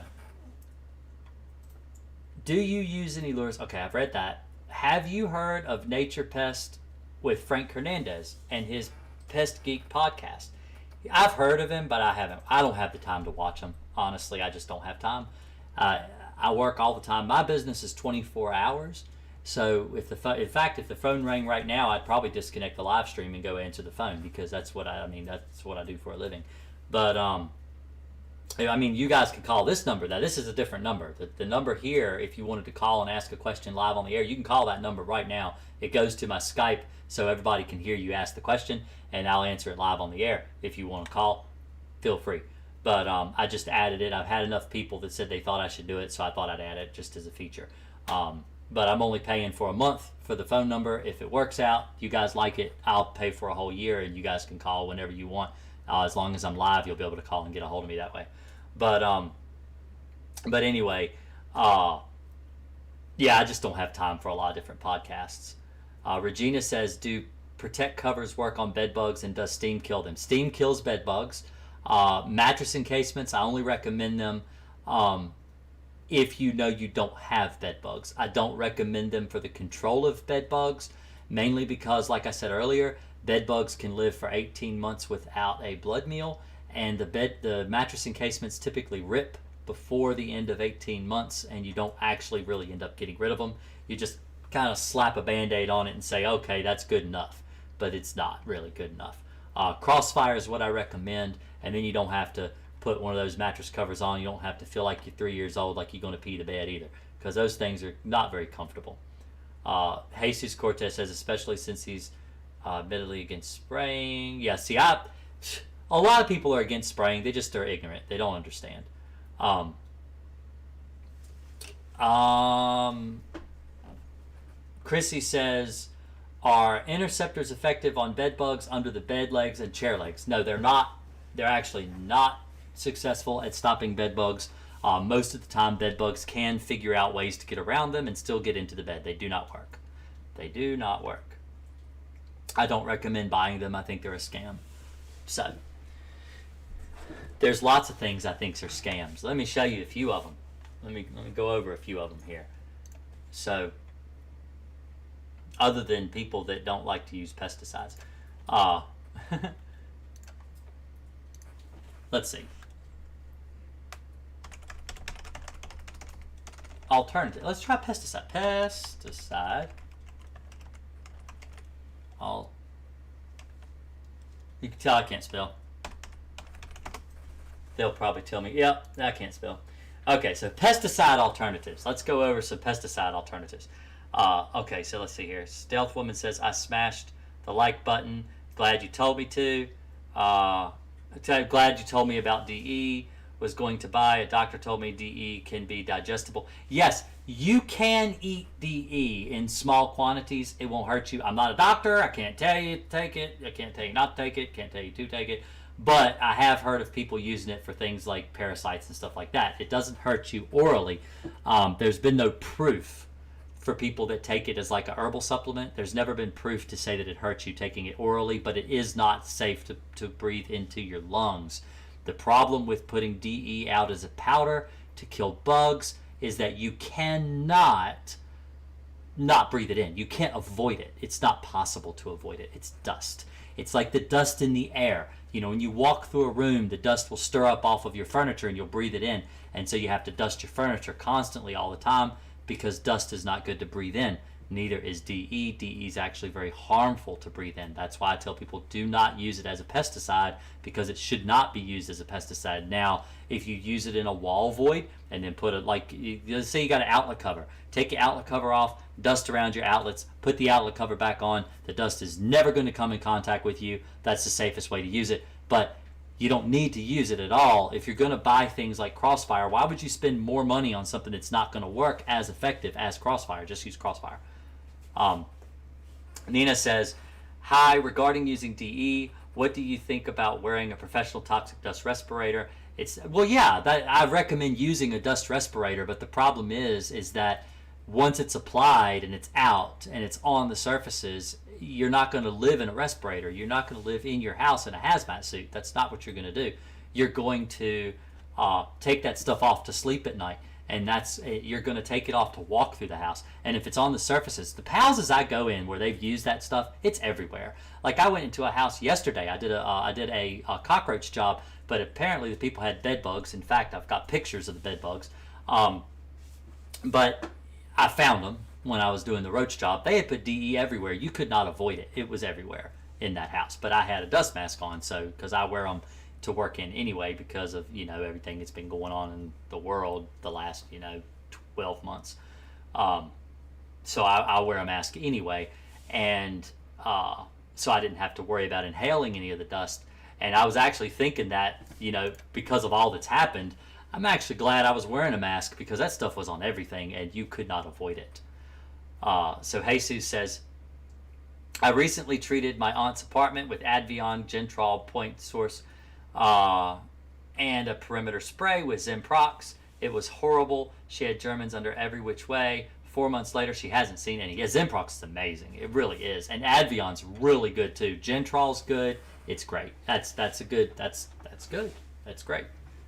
do you use any lures? Okay, I've read that. Have you heard of Nature Pest with Frank Hernandez and his Pest Geek podcast? I've heard of him, but I haven't. I don't have the time to watch him. Honestly, I just don't have time. I work all the time. My business is 24 hours. So if the phone rang right now, I'd probably disconnect the live stream and go answer the phone, because that's what I do for a living. But I mean, you guys can call this number. Now, this is a different number. The number here, if you wanted to call and ask a question live on the air, you can call that number right now. It goes to my Skype so everybody can hear you ask the question, and I'll answer it live on the air. If you want to call, feel free. But I just added it. I've had enough people that said they thought I should do it, so I thought I'd add it just as a feature. But I'm only paying for a month for the phone number. If it works out, you guys like it, I'll pay for a whole year, and you guys can call whenever you want. As long as I'm live, you'll be able to call and get a hold of me that way. But anyway, yeah, I just don't have time for a lot of different podcasts. Regina says, do protect covers work on bed bugs, and does steam kill them? Steam kills bed bugs. Mattress encasements, I only recommend them if you know you don't have bed bugs. I don't recommend them for the control of bed bugs, mainly because, like I said earlier, bed bugs can live for 18 months without a blood meal, and the mattress encasements typically rip before the end of 18 months, and you don't actually really end up getting rid of them. You just kind of slap a band-aid on it and say, okay, that's good enough, but it's not really good enough. Crossfire is what I recommend, and then you don't have to put one of those mattress covers on. You don't have to feel like you're 3 years old, like you're going to pee the bed either, because those things are not very comfortable. Jesus Cortez says, especially since he's admittedly against spraying. Yeah, see, a lot of people are against spraying. They just are ignorant. They don't understand. Chrissy says, are interceptors effective on bed bugs under the bed legs and chair legs? No, they're not. They're actually not successful at stopping bed bugs. Most of the time, bed bugs can figure out ways to get around them and still get into the bed. They do not work. They do not work. I don't recommend buying them. I think they're a scam. So, there's lots of things I think are scams. Let me show you a few of them. Let me go over a few of them here. So, other than people that don't like to use pesticides. Let's see. Alternative. Let's try pesticide. Pesticide. You can tell I can't spell. They'll probably tell me, yep, I can't spell. Okay, so pesticide alternatives. Let's go over some pesticide alternatives. Okay, so let's see here. Stealth Woman says, I smashed the like button. Glad you told me to. Glad you told me about DE. was going to buy. A doctor told me DE can be digestible. Yes, you can eat DE in small quantities. It won't hurt you. I'm not a doctor. I can't tell you to take it. I can't tell you not to take it. Can't tell you to take it. But I have heard of people using it for things like parasites and stuff like that. It doesn't hurt you orally. There's been no proof for people that take it as like a herbal supplement. There's never been proof to say that it hurts you taking it orally, but it is not safe to breathe into your lungs. The problem with putting DE out as a powder to kill bugs is that you cannot not breathe it in. You can't avoid it. It's not possible to avoid it. It's dust. It's like the dust in the air. You know, when you walk through a room, the dust will stir up off of your furniture and you'll breathe it in. And so you have to dust your furniture constantly all the time because dust is not good to breathe in. Neither is DE. DE is actually very harmful to breathe in. That's why I tell people do not use it as a pesticide, because it should not be used as a pesticide. Now, if you use it in a wall void and then put it, like, let's say you got an outlet cover. Take your outlet cover off, dust around your outlets, put the outlet cover back on. The dust is never going to come in contact with you. That's the safest way to use it. But you don't need to use it at all. If you're going to buy things like Crossfire, why would you spend more money on something that's not going to work as effective as Crossfire? Just use Crossfire. Nina says, hi, regarding using DE, what do you think about wearing a professional toxic dust respirator? Well, yeah, I recommend using a dust respirator, but the problem is that once it's applied and it's out and it's on the surfaces, you're not going to live in a respirator. You're not going to live in your house in a hazmat suit. That's not what you're going to do. You're going to take that stuff off to sleep at night, and you're going to take it off to walk through the house. And if it's on the surfaces, the houses I go in where they've used that stuff, it's everywhere. Like I went into a house yesterday. I did a cockroach job, but apparently the people had bed bugs. In fact, I've got pictures of the bed bugs. But I found them when I was doing the roach job. They had put DE everywhere. You could not avoid it. It was everywhere in that house. But I had a dust mask on, so because I wear them to work in anyway because of, you know, everything that's been going on in the world the last, 12 months. So I wear a mask anyway, and so I didn't have to worry about inhaling any of the dust. And I was actually thinking that, because of all that's happened, I'm actually glad I was wearing a mask because that stuff was on everything and you could not avoid it. So Jesus says, I recently treated my aunt's apartment with Advion Gentrol point source and a perimeter spray with Zimprox. It was horrible. She had Germans under every which way. 4 months later, she hasn't seen any. Yeah, Zimprox is amazing. It really is. And Advion's really good too. Gentrol's good. It's great. That's good. That's good. That's great.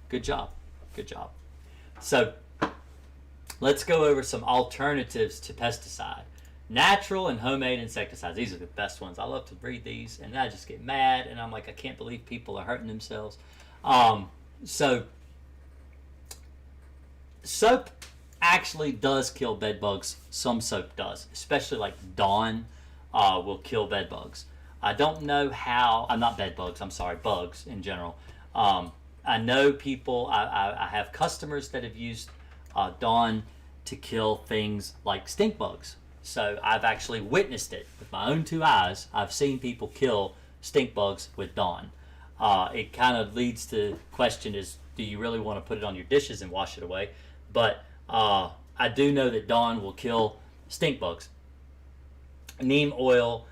Good job. Good job. So let's go over some alternatives to pesticide. Natural and homemade insecticides. These are the best ones. I love to read these, and I just get mad, and I'm like, I can't believe people are hurting themselves. So soap actually does kill bed bugs. Some soap does, especially like Dawn will kill bed bugs. I don't know how. I'm not bed bugs. I'm sorry, bugs in general. I know people. I have customers that have used Dawn to kill things like stink bugs. So I've actually witnessed it with my own 2 eyes. I've seen people kill stink bugs with Dawn. It kind of leads to question is, do you really want to put it on your dishes and wash it away? But I do know that Dawn will kill stink bugs. Neem oil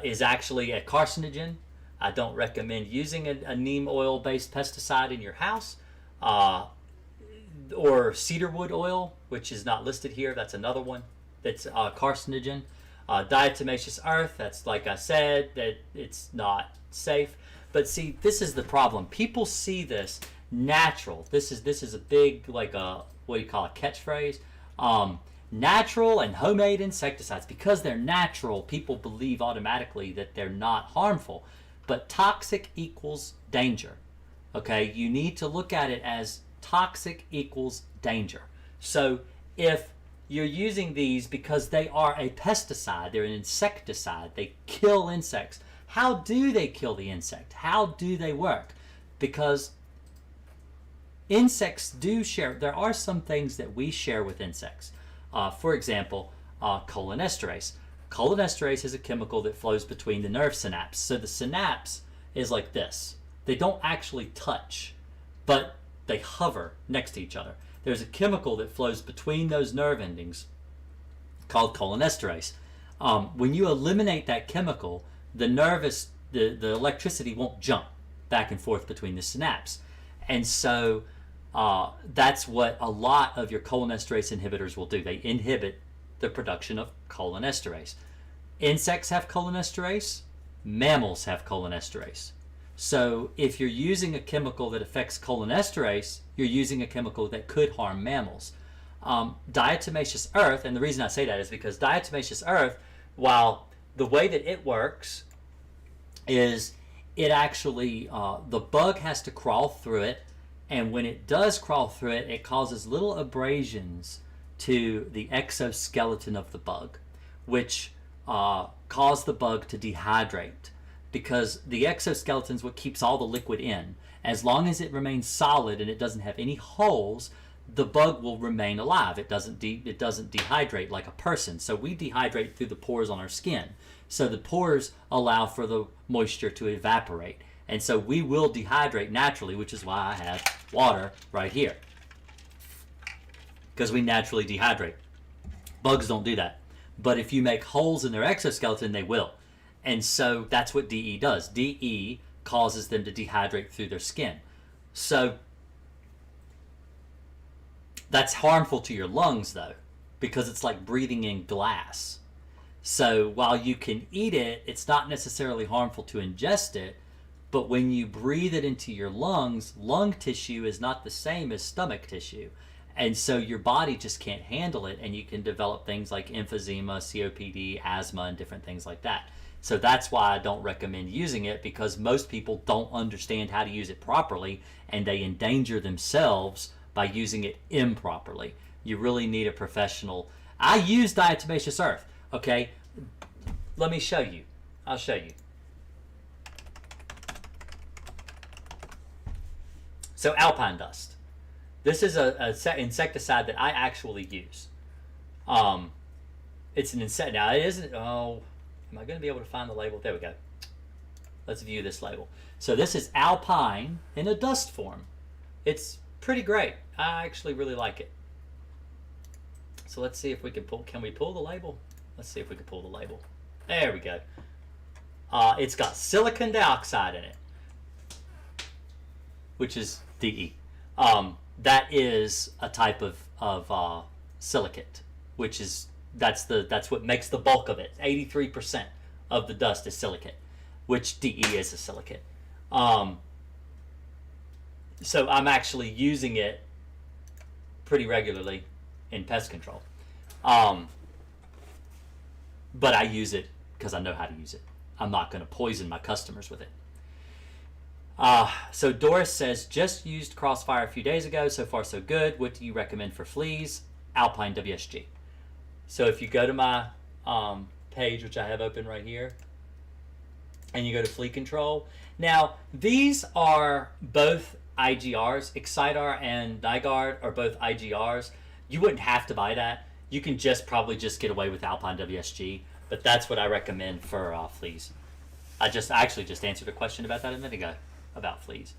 is actually a carcinogen. I don't recommend using a neem oil based pesticide in your house. Or cedarwood oil, which is not listed here. That's another one that's carcinogen. Diatomaceous earth, that's like I said, that it's not safe. But see, this is the problem. People see this natural. This is a big, like a, what do you call it, catchphrase? Natural and homemade insecticides. Because they're natural, people believe automatically that they're not harmful. But toxic equals danger. Okay, you need to look at it as toxic equals danger. So if you're using these because they are a pesticide, they're an insecticide, they kill insects. How do they kill the insect? How do they work? Because insects do share. There are some things that we share with insects. For example, cholinesterase. Cholinesterase is a chemical that flows between the nerve synapse. So the synapse is like this. They don't actually touch, but they hover next to each other. There's a chemical that flows between those nerve endings called cholinesterase. When you eliminate that chemical, the electricity won't jump back and forth between the synapse. And so that's what a lot of your cholinesterase inhibitors will do. They inhibit the production of cholinesterase. Insects have cholinesterase, mammals have cholinesterase. So if you're using a chemical that affects cholinesterase, you're using a chemical that could harm mammals. Diatomaceous earth, and the reason I say that is because diatomaceous earth, while the way that it works is it actually, the bug has to crawl through it, and when it does crawl through it, it causes little abrasions to the exoskeleton of the bug, which cause the bug to dehydrate, because the exoskeleton is what keeps all the liquid in. As long as it remains solid and it doesn't have any holes, the bug will remain alive. It doesn't dehydrate like a person. So we dehydrate through the pores on our skin. So the pores allow for the moisture to evaporate. And so we will dehydrate naturally, which is why I have water right here, because we naturally dehydrate. Bugs don't do that. But if you make holes in their exoskeleton, they will. And so that's what DE does. DE causes them to dehydrate through their skin. So that's harmful to your lungs, though, because it's like breathing in glass. So while you can eat it, it's not necessarily harmful to ingest it. But when you breathe it into your lungs, lung tissue is not the same as stomach tissue. And so your body just can't handle it, and you can develop things like emphysema, COPD, asthma, and different things like that. So that's why I don't recommend using it, because most people don't understand how to use it properly, and they endanger themselves by using it improperly. You really need a professional. I use diatomaceous earth, okay? Let me show you. I'll show you. So alpine dust. This is an insecticide that I actually use. It's an insect. Now it isn't. Oh, am I going to be able to find the label? There we go. Let's view this label. So this is alpine in a dust form. It's pretty great. I actually really like it. So let's see if we can pull. Can we pull the label? Let's see if we can pull the label. There we go. It's got silicon dioxide in it, which is DE. That is a type of silicate, which is that's what makes the bulk of it. 83% of the dust is silicate, which DE is a silicate. So I'm actually using it pretty regularly in pest control. But I use it because I know how to use it. I'm not going to poison my customers with it. So Doris says, just used Crossfire a few days ago. So far, so good. What do you recommend for fleas? Alpine WSG. So if you go to my page, which I have open right here, and you go to flea control. Now, these are both IGRs. Excitar and Nigard are both IGRs. You wouldn't have to buy that. You can probably just get away with Alpine WSG, but that's what I recommend for fleas. I actually just answered a question about that a minute ago, about fleas.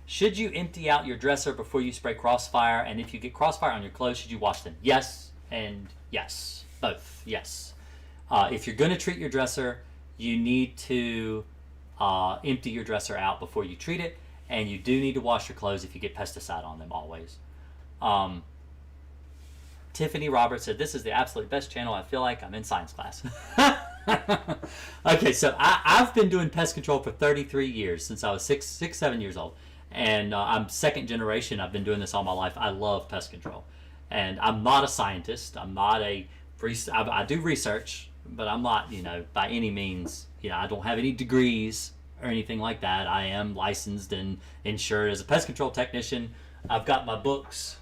Should you empty out your dresser before you spray Crossfire? And if you get Crossfire on your clothes, should you wash them? Yes and yes. Both. Yes. If you're going to treat your dresser, you need to empty your dresser out before you treat it. And you do need to wash your clothes if you get pesticide on them, always. Tiffany Roberts said, this is the absolute best channel. I feel like I'm in science class. Okay, so I've been doing pest control for 33 years, since I was 7 years old. And I'm second generation. I've been doing this all my life. I love pest control. And I'm not a scientist. I'm not I do research, but I'm not, by any means, I don't have any degrees or anything like that. I am licensed and insured as a pest control technician. I've got my books,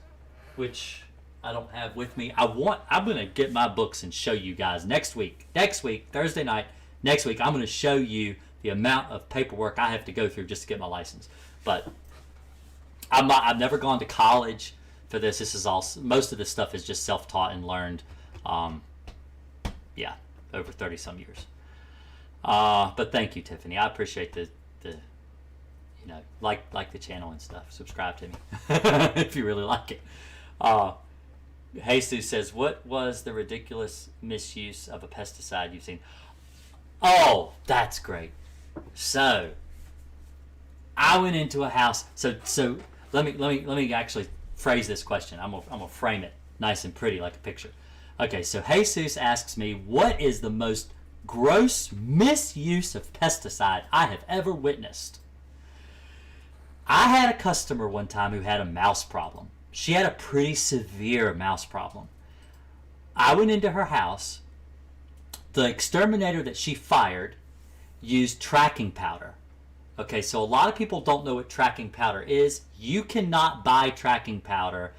which I don't have with me. I'm going to get my books and show you guys next week, Thursday night, next week. I'm going to show you the amount of paperwork I have to go through just to get my license. But I've never gone to college for this. This is all, most of this stuff is just self-taught and learned. Over 30 some years. But thank you, Tiffany. I appreciate like the channel and stuff. Subscribe to me if you really like it. Jesus says, what was the ridiculous misuse of a pesticide you've seen? Oh, that's great. So I went into a house. So let me actually phrase this question. I'm gonna frame it nice and pretty like a picture. Okay, so Jesus asks me, what is the most gross misuse of pesticide I have ever witnessed? I had a customer one time who had a mouse problem. She had a pretty severe mouse problem. I went into her house. The exterminator that she fired used tracking powder. Okay, so a lot of people don't know what tracking powder is. You cannot buy tracking powder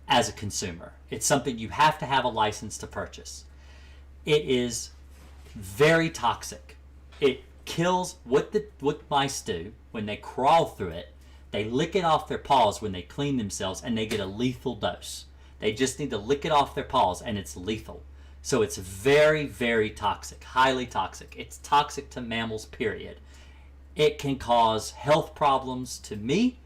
as a consumer. It's something you have to have a license to purchase. It is very toxic. It kills what mice do when they crawl through it. They lick it off their paws when they clean themselves, and they get a lethal dose. They just need to lick it off their paws, and it's lethal. So it's very, very toxic, highly toxic. It's toxic to mammals, period. It can cause health problems to me,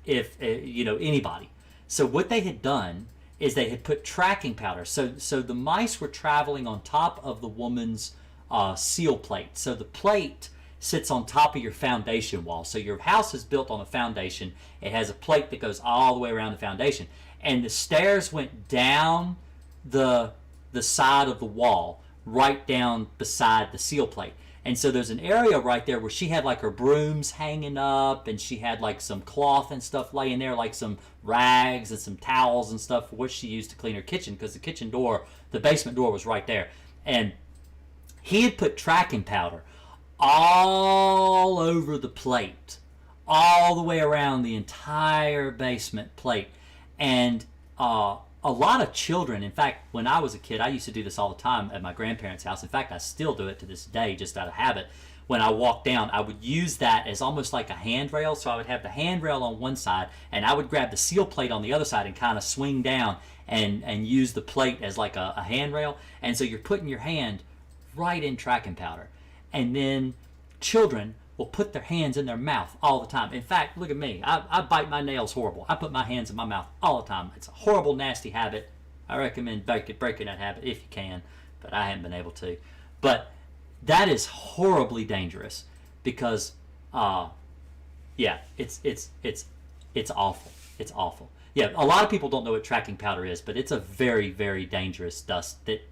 if anybody. So what they had done is they had put tracking powder. So the mice were traveling on top of the woman's seal plate. So the plate sits on top of your foundation wall. So your house is built on a foundation. It has a plate that goes all the way around the foundation. And the stairs went down the side of the wall, right down beside the seal plate. And so there's an area right there where she had like her brooms hanging up, and she had like some cloth and stuff laying there, like some rags and some towels and stuff, for which she used to clean her kitchen, because the kitchen door, the basement door was right there. And he had put tracking powder all over the plate, all the way around the entire basement plate. And a lot of children, in fact, when I was a kid, I used to do this all the time at my grandparents' house. In fact, I still do it to this day, just out of habit. When I walk down, I would use that as almost like a handrail. So I would have the handrail on one side, and I would grab the seal plate on the other side and kind of swing down and use the plate as like a handrail. And so you're putting your hand right in tracking powder. And then children will put their hands in their mouth all the time. In fact, look at me. I bite my nails horrible. I put my hands in my mouth all the time. It's a horrible, nasty habit. I recommend breaking that habit if you can, but I haven't been able to. But that is horribly dangerous because, it's awful. It's awful. Yeah, a lot of people don't know what tracking powder is, but it's a very, very dangerous dust that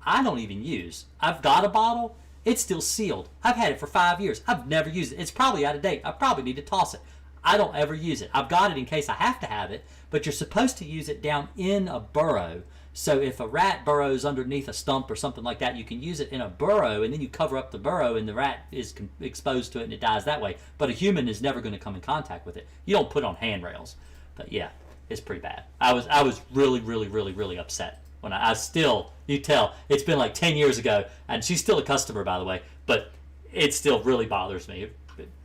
I don't even use. I've got a bottle. It's still sealed. I've had it for 5 years. I've never used it. It's probably out of date. I probably need to toss it. I don't ever use it. I've got it in case I have to have it, but you're supposed to use it down in a burrow. So if a rat burrows underneath a stump or something like that, you can use it in a burrow, and then you cover up the burrow, and the rat is exposed to it, and it dies that way. But a human is never going to come in contact with it. You don't put on handrails. But yeah, it's pretty bad. I was really, really, really, really upset. When I still, you tell, it's been like 10 years ago, and she's still a customer, by the way, but it still really bothers me.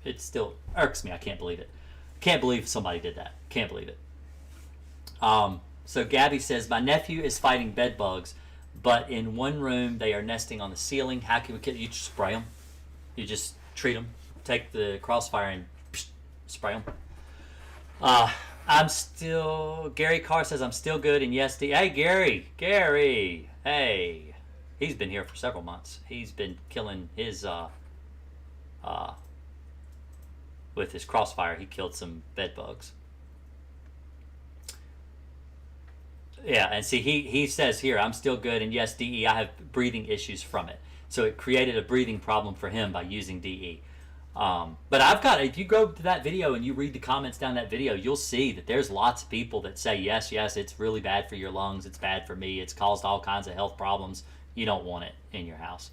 It still irks me. I can't believe it. Can't believe somebody did that. Can't believe it. So Gabby says, my nephew is fighting bed bugs, but in one room they are nesting on the ceiling. How can we kill? You just spray them. You just treat them. Take the crossfire and spray them. Gary Carr says, I'm still good, and yes, hey, Gary, hey, he's been here for several months. He's been killing his, with his crossfire, he killed some bed bugs. Yeah, and see, he says here, I'm still good, and yes, DE, I have breathing issues from it. So it created a breathing problem for him by using DE. But if you go to that video and you read the comments down that video, you'll see that there's lots of people that say, yes, it's really bad for your lungs. It's bad for me. It's caused all kinds of health problems. You don't want it in your house.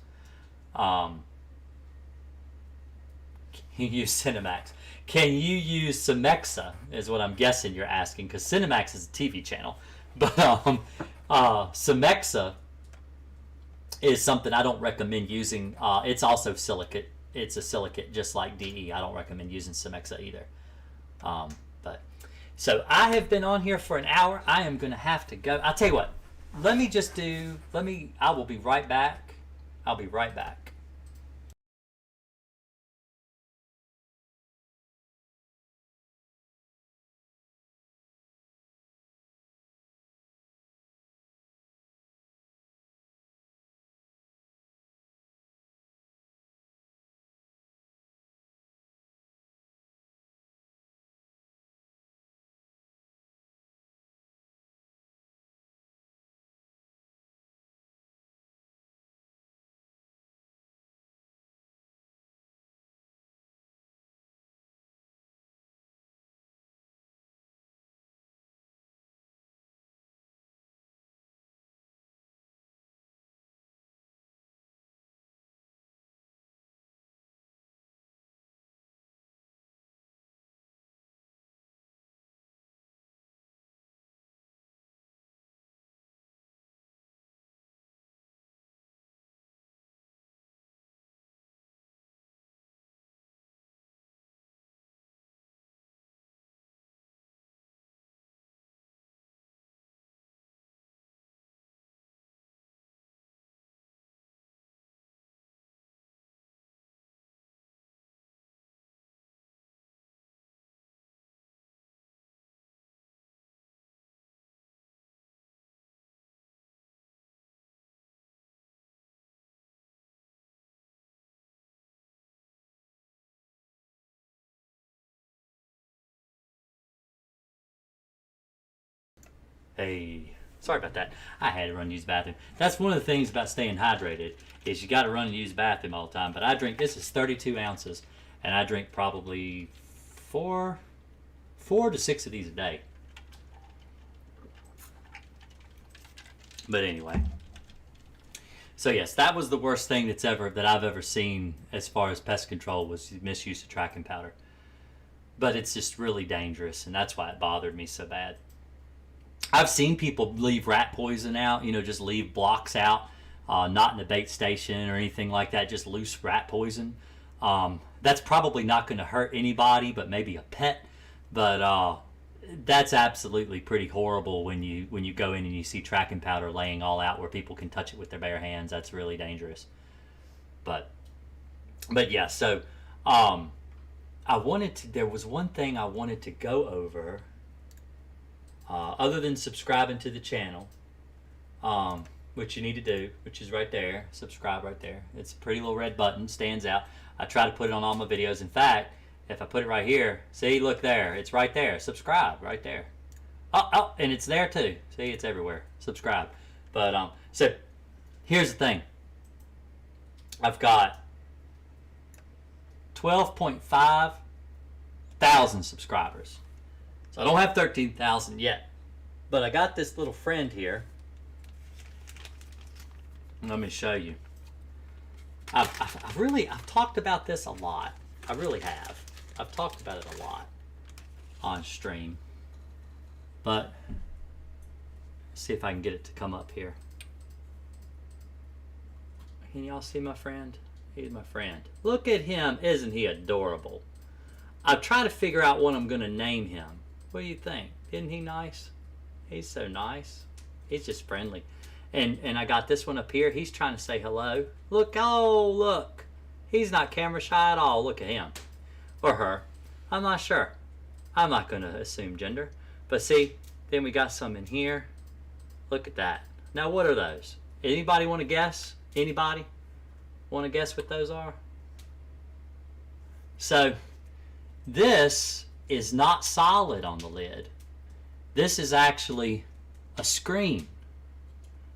You use Cinemax. Can you use Cimexa is what I'm guessing you're asking, because Cinemax is a TV channel. But Cimexa is something I don't recommend using. It's also silicate. It's a silicate just like DE. I don't recommend using Cimexa either. So I have been on here for an hour. I am going to have to go. I'll tell you what. I will be right back. I'll be right back. Hey, sorry about that. I had to run and use the bathroom. That's one of the things about staying hydrated is you got to run and use the bathroom all the time. But I drink, this is 32 ounces, and I drink probably four to six of these a day. But anyway, so yes, that was the worst thing that I've ever seen as far as pest control was misuse of tracking powder. But it's just really dangerous, and that's why it bothered me so bad. I've seen people leave rat poison out, just leave blocks out, not in a bait station or anything like that, just loose rat poison. That's probably not going to hurt anybody, but maybe a pet. But that's absolutely pretty horrible when you go in and you see tracking powder laying all out where people can touch it with their bare hands. That's really dangerous. But yeah, so there was one thing I wanted to go over. Other than subscribing to the channel, which you need to do, which is right there, subscribe right there. It's a pretty little red button, stands out. I try to put it on all my videos. In fact, if I put it right here, see, look there, it's right there, subscribe right there. Oh, and it's there too. See, it's everywhere, subscribe. But so here's the thing. I've got 12.5 thousand subscribers. So I don't have 13,000 yet, but I got this little friend here. Let me show you. I've talked about this a lot. I really have. I've talked about it a lot on stream. But let's see if I can get it to come up here. Can y'all see my friend? He's my friend. Look at him. Isn't he adorable? I'm trying to figure out what I'm going to name him. What do you think? Isn't he nice? He's so nice. He's just friendly. And I got this one up here. He's trying to say hello. Look, oh, look. He's not camera shy at all. Look at him. Or her. I'm not sure. I'm not going to assume gender. But see, then we got some in here. Look at that. Now, what are those? Anybody want to guess? Anybody want to guess what those are? So, this is not solid on the lid. This is actually a screen.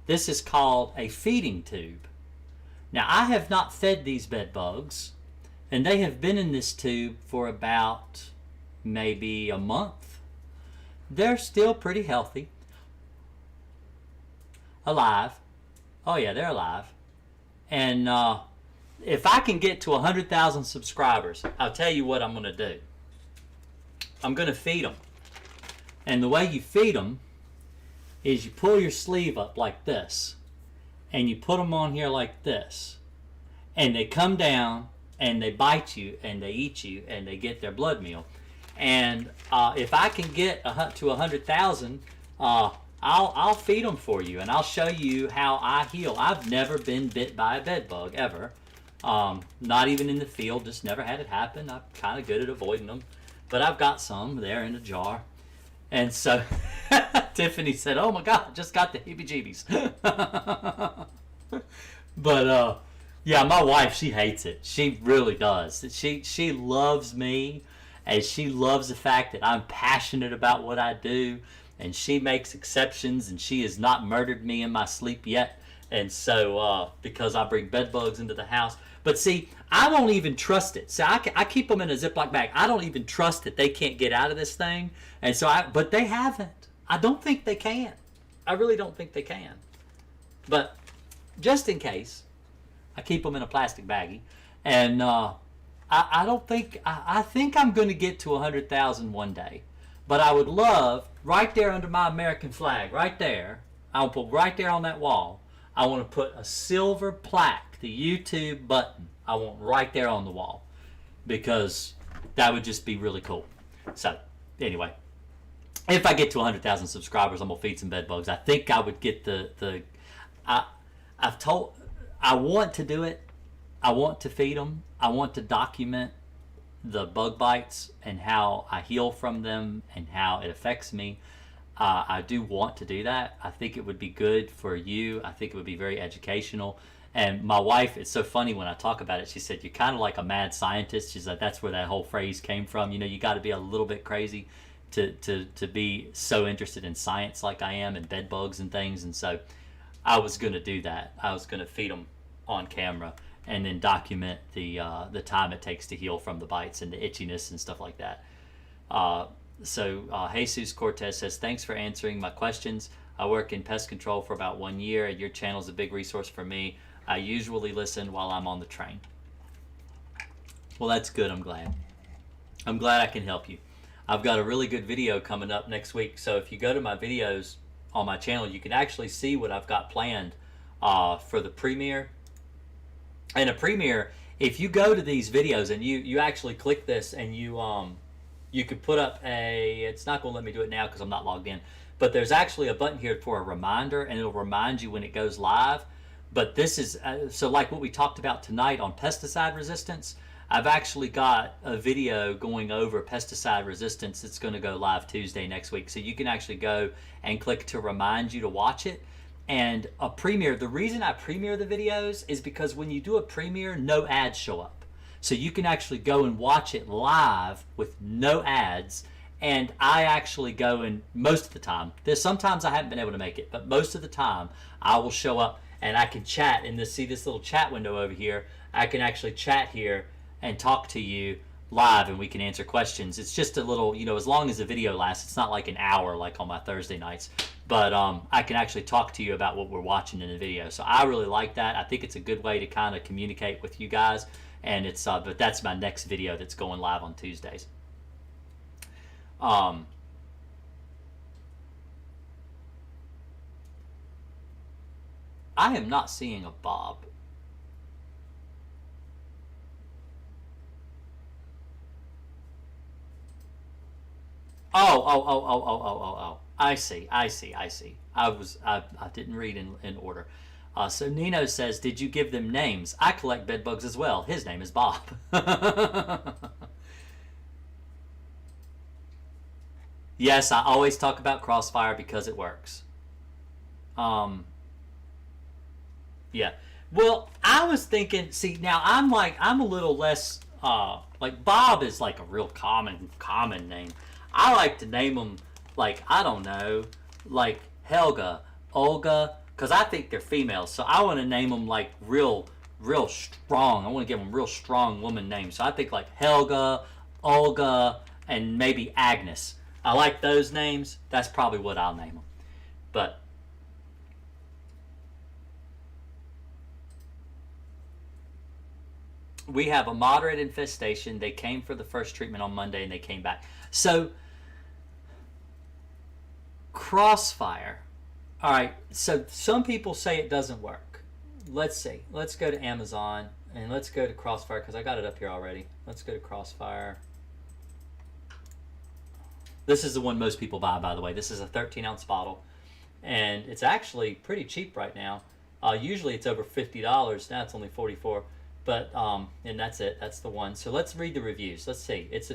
This is called a feeding tube. Now, I have not fed these bed bugs, and they have been in this tube for about maybe a month. They're still pretty healthy. Alive. Oh yeah, they're alive. And if I can get to 100,000 subscribers, I'll tell you what I'm going to do. I'm going to feed them. And the way you feed them is you pull your sleeve up like this, and you put them on here like this, and they come down and they bite you and they eat you and they get their blood meal. And if I can get to 100,000, I'll feed them for you, and I'll show you how I heal. I've never been bit by a bed bug ever, not even in the field. Just never had it happen. I'm kind of good at avoiding them, but I've got some there in a jar. And so Tiffany said, "Oh my God, just got the heebie-jeebies." But yeah, my wife, she hates it. She really does. She loves me, and she loves the fact that I'm passionate about what I do. And she makes exceptions, and she has not murdered me in my sleep yet. And so, because I bring bed bugs into the house. But see, I don't even trust it. So I keep them in a Ziploc bag. I don't even trust that they can't get out of this thing. And so but they haven't. I don't think they can. I really don't think they can. But just in case, I keep them in a plastic baggie. And I don't think, I think I'm going to get to 100,000 one day. But I would love, right there under my American flag, right there, I'll put right there on that wall, I want to put a silver plaque, the YouTube button, I want right there on the wall. Because that would just be really cool. So, anyway, if I get to 100,000 subscribers, I'm going to feed some bed bugs. I think I would get I want to do it. I want to feed them. I want to document the bug bites and how I heal from them and how it affects me. I do want to do that. I think it would be good for you. I think it would be very educational. And my wife, it's so funny when I talk about it, she said, "You're kind of like a mad scientist." She's like, that's where that whole phrase came from. You know, you got to be a little bit crazy to be so interested in science like I am and bed bugs and things. And so I was going to do that. I was going to feed them on camera and then document the time it takes to heal from the bites and the itchiness and stuff like that. So Jesus Cortez says, thanks for answering my questions. I work in pest control for about 1 year, and your channel is a big resource for me. I usually listen while I'm on the train. Well, that's good. I'm glad. I'm glad I can help you. I've got a really good video coming up next week. So if you go to my videos on my channel, you can actually see what I've got planned for the premiere. And a premiere, if you go to these videos and you actually click this and you could put up it's not going to let me do it now because I'm not logged in, but there's actually a button here for a reminder, and it'll remind you when it goes live. But this is, so like what we talked about tonight on pesticide resistance, I've actually got a video going over pesticide resistance. It's going to go live Tuesday next week. So you can actually go and click to remind you to watch it. And a premiere, the reason I premiere the videos is because when you do a premiere, no ads show up. So you can actually go and watch it live with no ads. And I actually go, and most of the time, there's sometimes I haven't been able to make it, but most of the time I will show up and I can chat in this, see this little chat window over here. I can actually chat here and talk to you live, and we can answer questions. It's just a little, as long as the video lasts, it's not like an hour like on my Thursday nights, but I can actually talk to you about what we're watching in the video. So I really like that. I think it's a good way to kind of communicate with you guys, and it's but that's my next video that's going live on Tuesdays. I am not seeing a Bob. Oh. I see. I didn't read in order. So Nino says, did you give them names? I collect bed bugs as well. His name is Bob. Yes, I always talk about Crossfire because it works. Yeah. Well, I was thinking, see, now I'm a little less, like Bob is like a real common name. I like to name them, like, I don't know, like Helga, Olga, because I think they're females. So I want to name them like real strong. I want to give them real strong woman names. So I think like Helga, Olga, and maybe Agnes. I like those names. That's probably what I'll name them. But we have a moderate infestation. They came for the first treatment on Monday and they came back. So Crossfire. All right. So some people say it doesn't work. Let's see. Let's go to Amazon and let's go to Crossfire because I got it up here already. Let's go to Crossfire. This is the one most people buy, by the way. This is a 13-ounce bottle, and it's actually pretty cheap right now. Usually it's over $50. Now it's only $44. But and that's it. That's the one. So let's read the reviews. Let's see. It's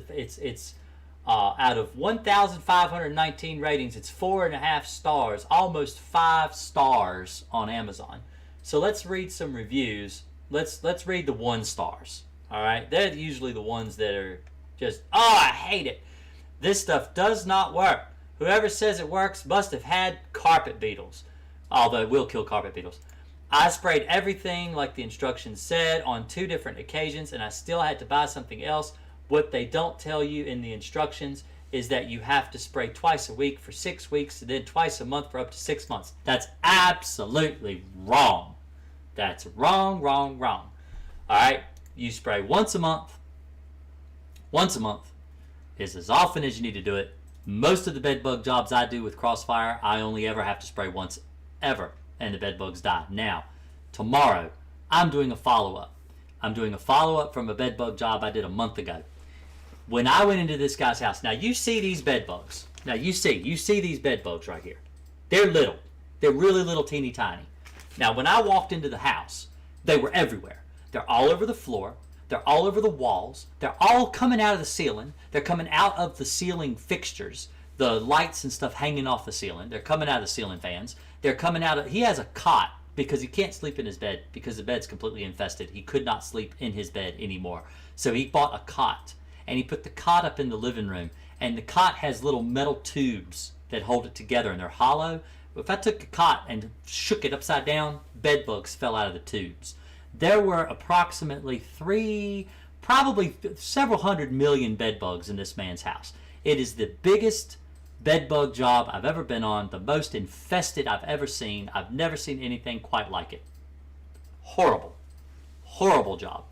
out of 1,519 ratings, it's 4.5 stars, almost 5 stars on Amazon. So let's read some reviews. Let's read the 1 stars. All right, they're usually the ones that are just, oh, I hate it. This stuff does not work. Whoever says it works must have had carpet beetles. Although it will kill carpet beetles. I sprayed everything like the instructions said on 2 different occasions, and I still had to buy something else. What they don't tell you in the instructions is that you have to spray twice a week for 6 weeks and then twice a month for up to 6 months. That's absolutely wrong. That's wrong. All right, you spray once a month. Once a month is as often as you need to do it. Most of the bed bug jobs I do with Crossfire, I only ever have to spray once ever, and the bed bugs die. Now, tomorrow, I'm doing a follow-up. I'm doing a follow-up from a bed bug job I did a month ago. When I went into this guy's house, now you see these bed bugs. Now you see these bed bugs right here. They're little. They're really little, teeny tiny. Now, when I walked into the house, they were everywhere. They're all over the floor. They're all over the walls. They're all coming out of the ceiling. They're coming out of the ceiling fixtures, the lights and stuff hanging off the ceiling. They're coming out of the ceiling fans. They're coming out of, he has a cot because he can't sleep in his bed because the bed's completely infested. He could not sleep in his bed anymore. So he bought a cot and he put the cot up in the living room and the cot has little metal tubes that hold it together, and they're hollow. If I took a cot and shook it upside down, bed bugs fell out of the tubes. There were approximately probably several 100 million bed bugs in this man's house. It is the biggest bed bug job I've ever been on, the most infested I've ever seen. I've never seen anything quite like it. Horrible. Horrible job.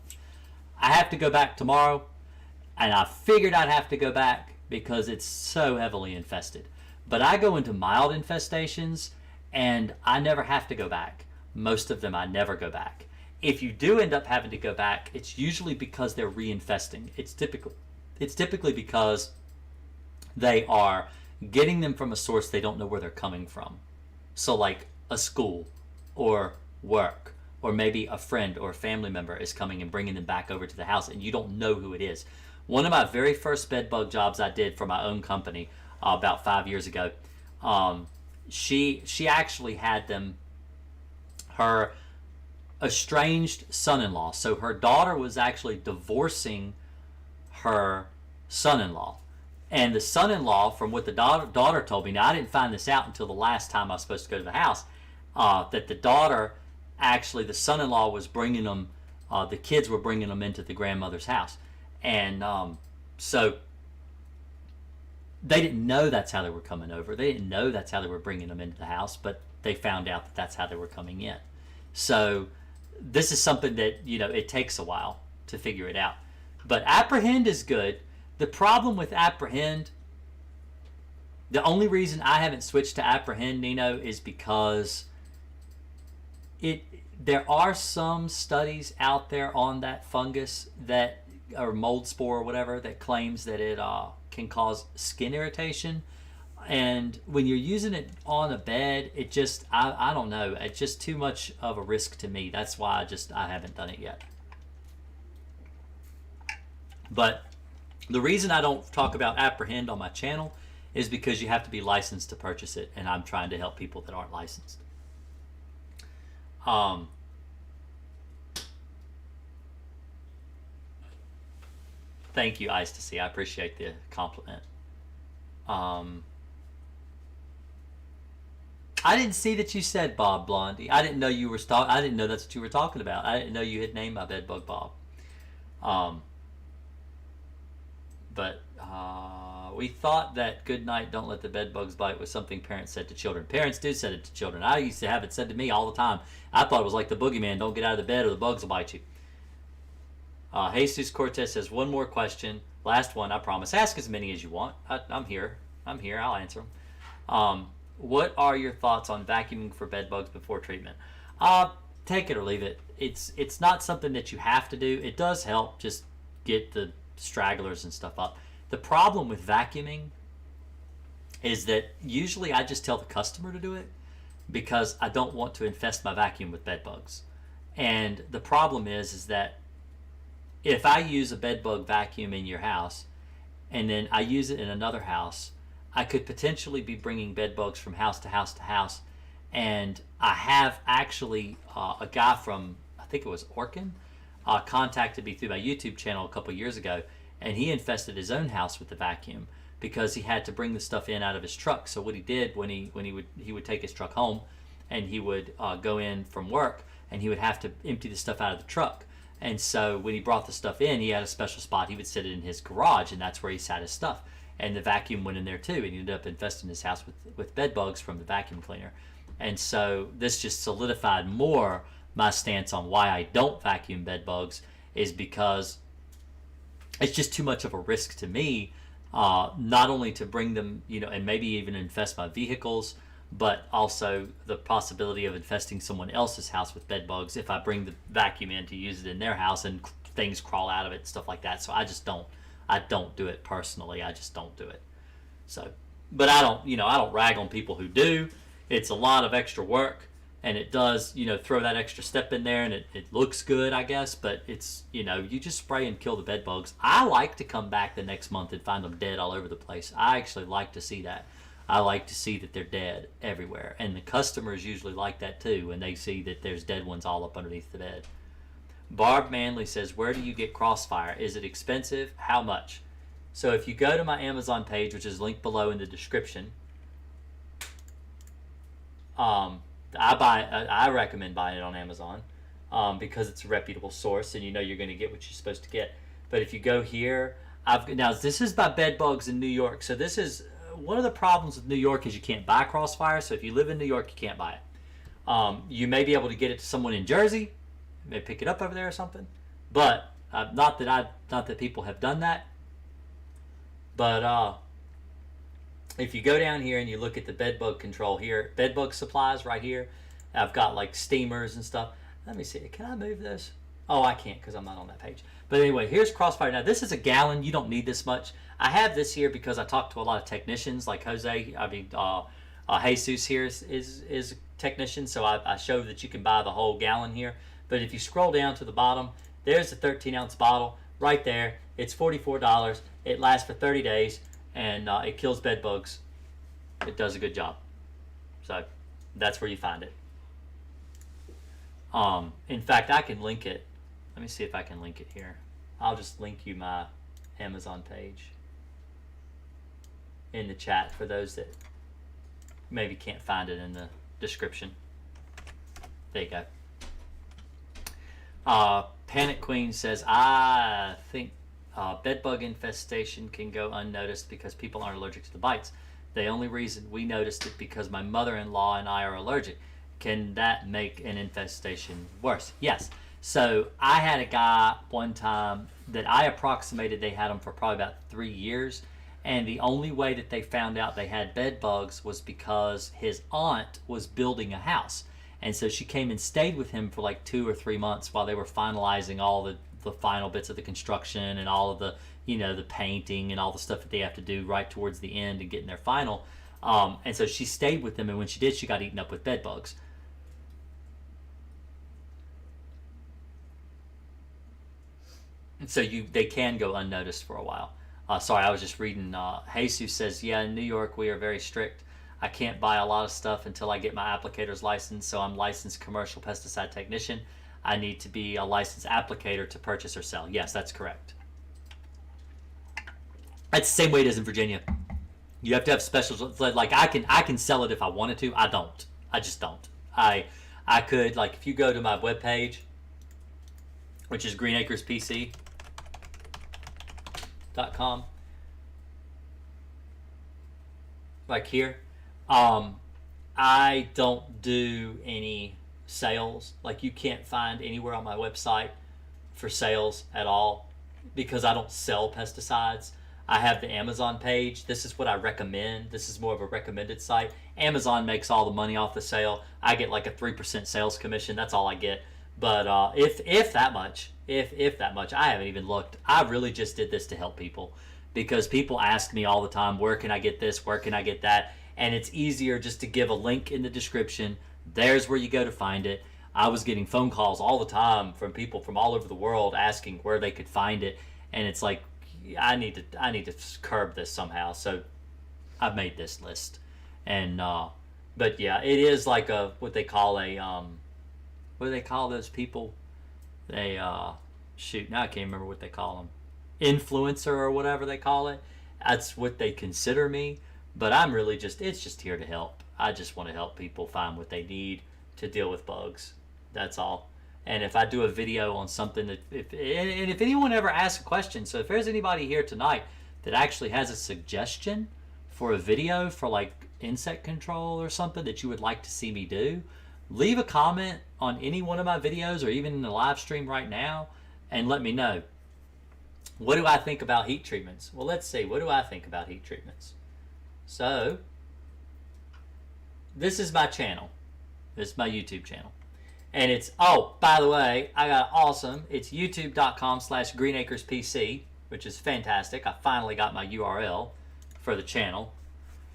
I have to go back tomorrow, and I figured I'd have to go back because it's so heavily infested. But I go into mild infestations, and I never have to go back. Most of them I never go back. If you do end up having to go back, it's usually because they're reinfesting. It's typically because they are getting them from a source they don't know where they're coming from. So like a school or work, or maybe a friend or a family member is coming and bringing them back over to the house, and you don't know who it is. One of my very first bed bug jobs I did for my own company about 5 years ago, she actually had them, her estranged son-in-law. So her daughter was actually divorcing her son-in-law. And the son-in-law, from what the daughter told me, now I didn't find this out until the last time I was supposed to go to the house, that the daughter, actually the son-in-law was bringing them, the kids were bringing them into the grandmother's house. And so they didn't know that's how they were coming over. They didn't know that's how they were bringing them into the house, but they found out that that's how they were coming in. So this is something that, it takes a while to figure it out. But apprehend is good. The problem with apprehend, the only reason I haven't switched to apprehend, Nino, is because there are some studies out there on that fungus that, or mold spore or whatever, that claims that it can cause skin irritation. And when you're using it on a bed, it just, I don't know, it's just too much of a risk to me. That's why I haven't done it yet. But the reason I don't talk about apprehend on my channel is because you have to be licensed to purchase it, and I'm trying to help people that aren't licensed. Thank you, Ice to See. I appreciate the compliment. I didn't see that you said Bob Blondie. I didn't know you were I didn't know that's what you were talking about. I didn't know you had named my bedbug Bob. But we thought that good night, don't let the bedbugs bite was something parents said to children. Parents do say it to children. I used to have it said to me all the time. I thought it was like the boogeyman, don't get out of the bed or the bugs will bite you. Jesus Cortez says, one more question. Last one, I promise. Ask as many as you want. I'm here. I'll answer them. What are your thoughts on vacuuming for bed bugs before treatment? Take it or leave it. It's not something that you have to do. It does help just get the stragglers and stuff up. The problem with vacuuming is that usually I just tell the customer to do it because I don't want to infest my vacuum with bed bugs. And the problem is that if I use a bed bug vacuum in your house and then I use it in another house, I could potentially be bringing bed bugs from house to house to house. And I have actually a guy from, I think it was Orkin, contacted me through my YouTube channel a couple years ago, and he infested his own house with the vacuum because he had to bring the stuff in out of his truck. So what he did when he would take his truck home, and he would go in from work, and he would have to empty the stuff out of the truck. And so when he brought the stuff in, he had a special spot. He would sit it in his garage, and that's where he sat his stuff. And the vacuum went in there too, and he ended up infesting his house with bed bugs from the vacuum cleaner. And so this just solidified more my stance on why I don't vacuum bed bugs, is because it's just too much of a risk to me, not only to bring them, and maybe even infest my vehicles, but also the possibility of infesting someone else's house with bed bugs if I bring the vacuum in to use it in their house and things crawl out of it and stuff like that. So I don't do it personally. I just don't do it. So, but I don't rag on people who do. It's a lot of extra work, and it does, throw that extra step in there, and it looks good, I guess, but it's, you just spray and kill the bed bugs. I like to come back the next month and find them dead all over the place. I actually like to see that. I like to see that they're dead everywhere, and the customers usually like that too when they see that there's dead ones all up underneath the bed. Barb Manley says, where do you get Crossfire? Is it expensive? How much? So if you go to my Amazon page, which is linked below in the description, I recommend buying it on Amazon because it's a reputable source and you know you're going to get what you're supposed to get. But if you go here, now this is by Bedbugs in New York. So this is one of the problems with New York is you can't buy Crossfire. So if you live in New York, you can't buy it. You may be able to get it to someone in Jersey, may pick it up over there or something. But not that people have done that. But if you go down here and you look at the bedbug control here, bedbug supplies right here, I've got like steamers and stuff. Let me see. Can I move this? Oh, I can't because I'm not on that page. But anyway, here's Crossfire. Now, this is a gallon. You don't need this much. I have this here because I talked to a lot of technicians like Jose. Jesus here is a technician, so I showed that you can buy the whole gallon here. But if you scroll down to the bottom, there's a 13-ounce bottle right there. It's $44. It lasts for 30 days, and it kills bed bugs. It does a good job. So that's where you find it. In fact, I can link it. Let me see if I can link it here. I'll just link you my Amazon page in the chat for those that maybe can't find it in the description. There you go. Panic Queen says, I think bedbug infestation can go unnoticed because people aren't allergic to the bites. The only reason we noticed it because my mother-in-law and I are allergic. Can that make an infestation worse? Yes. So I had a guy one time that I approximated they had him for probably about 3 years. And the only way that they found out they had bed bugs was because his aunt was building a house. And so she came and stayed with him for like 2 or 3 months while they were finalizing all the final bits of the construction and all of the, the painting and all the stuff that they have to do right towards the end and getting their final. And so she stayed with them, and when she did, she got eaten up with bed bugs. And so they can go unnoticed for a while. Sorry, I was just reading. Jesus says, yeah, in New York we are very strict. I can't buy a lot of stuff until I get my applicator's license, so I'm licensed commercial pesticide technician. I need to be a licensed applicator to purchase or sell. Yes, that's correct. That's the same way it is in Virginia. You have to have special, like I can sell it if I wanted to. I don't. I just don't. I could, like, if you go to my webpage, which is greenacrespc.com, like here, I don't do any sales. Like, you can't find anywhere on my website for sales at all because I don't sell pesticides. I have the Amazon page. This is what I recommend. This is more of a recommended site. Amazon makes all the money off the sale. I get like a 3% sales commission. That's all I get. But if that much, I haven't even looked. I really just did this to help people because people ask me all the time, where can I get this? Where can I get that? And it's easier just to give a link in the description. There's where you go to find it. I was getting phone calls all the time from people from all over the world asking where they could find it. And it's like, I need to curb this somehow. So I've made this list. And but yeah, it is like what they call what do they call those people? They shoot, now I can't remember what they call them. Influencer or whatever they call it. That's what they consider me. But I'm really it's just here to help. I just want to help people find what they need to deal with bugs. That's all. And if I do a video on something that, if anyone ever asks a question, so if there's anybody here tonight that actually has a suggestion for a video for like insect control or something that you would like to see me do, leave a comment on any one of my videos or even in the live stream right now and let me know. What do I think about heat treatments? Well, let's see. What do I think about heat treatments? So, this is my channel. This is my YouTube channel. And it's, oh, by the way, I got awesome. It's youtube.com/greenacrespc, which is fantastic. I finally got my URL for the channel.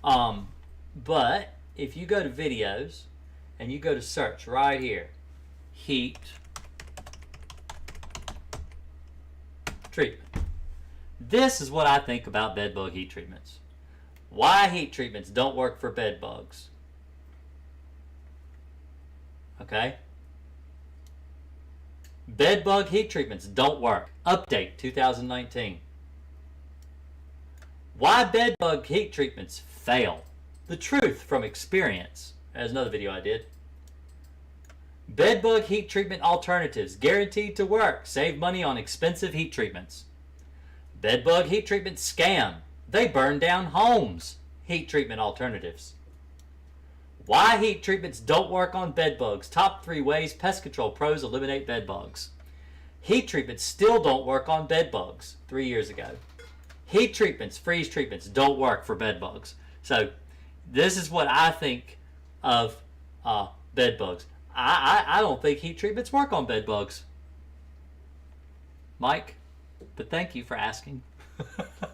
But if you go to videos and you go to search right here, heat treatment. This is what I think about bedbug heat treatments. Why heat treatments don't work for bed bugs. Okay? Bedbug heat treatments don't work. Update 2019. Why bed bug heat treatments fail. The truth from experience. There's another video I did. Bed bug heat treatment alternatives guaranteed to work. Save money on expensive heat treatments. Bed bug heat treatment scam. They burn down homes. Heat treatment alternatives. Why heat treatments don't work on bed bugs. Top 3 ways pest control pros eliminate bed bugs. Heat treatments still don't work on bed bugs 3 years ago. Heat treatments, freeze treatments don't work for bed bugs. So this is what I think of bed bugs. I don't think heat treatments work on bed bugs. Mike, but thank you for asking.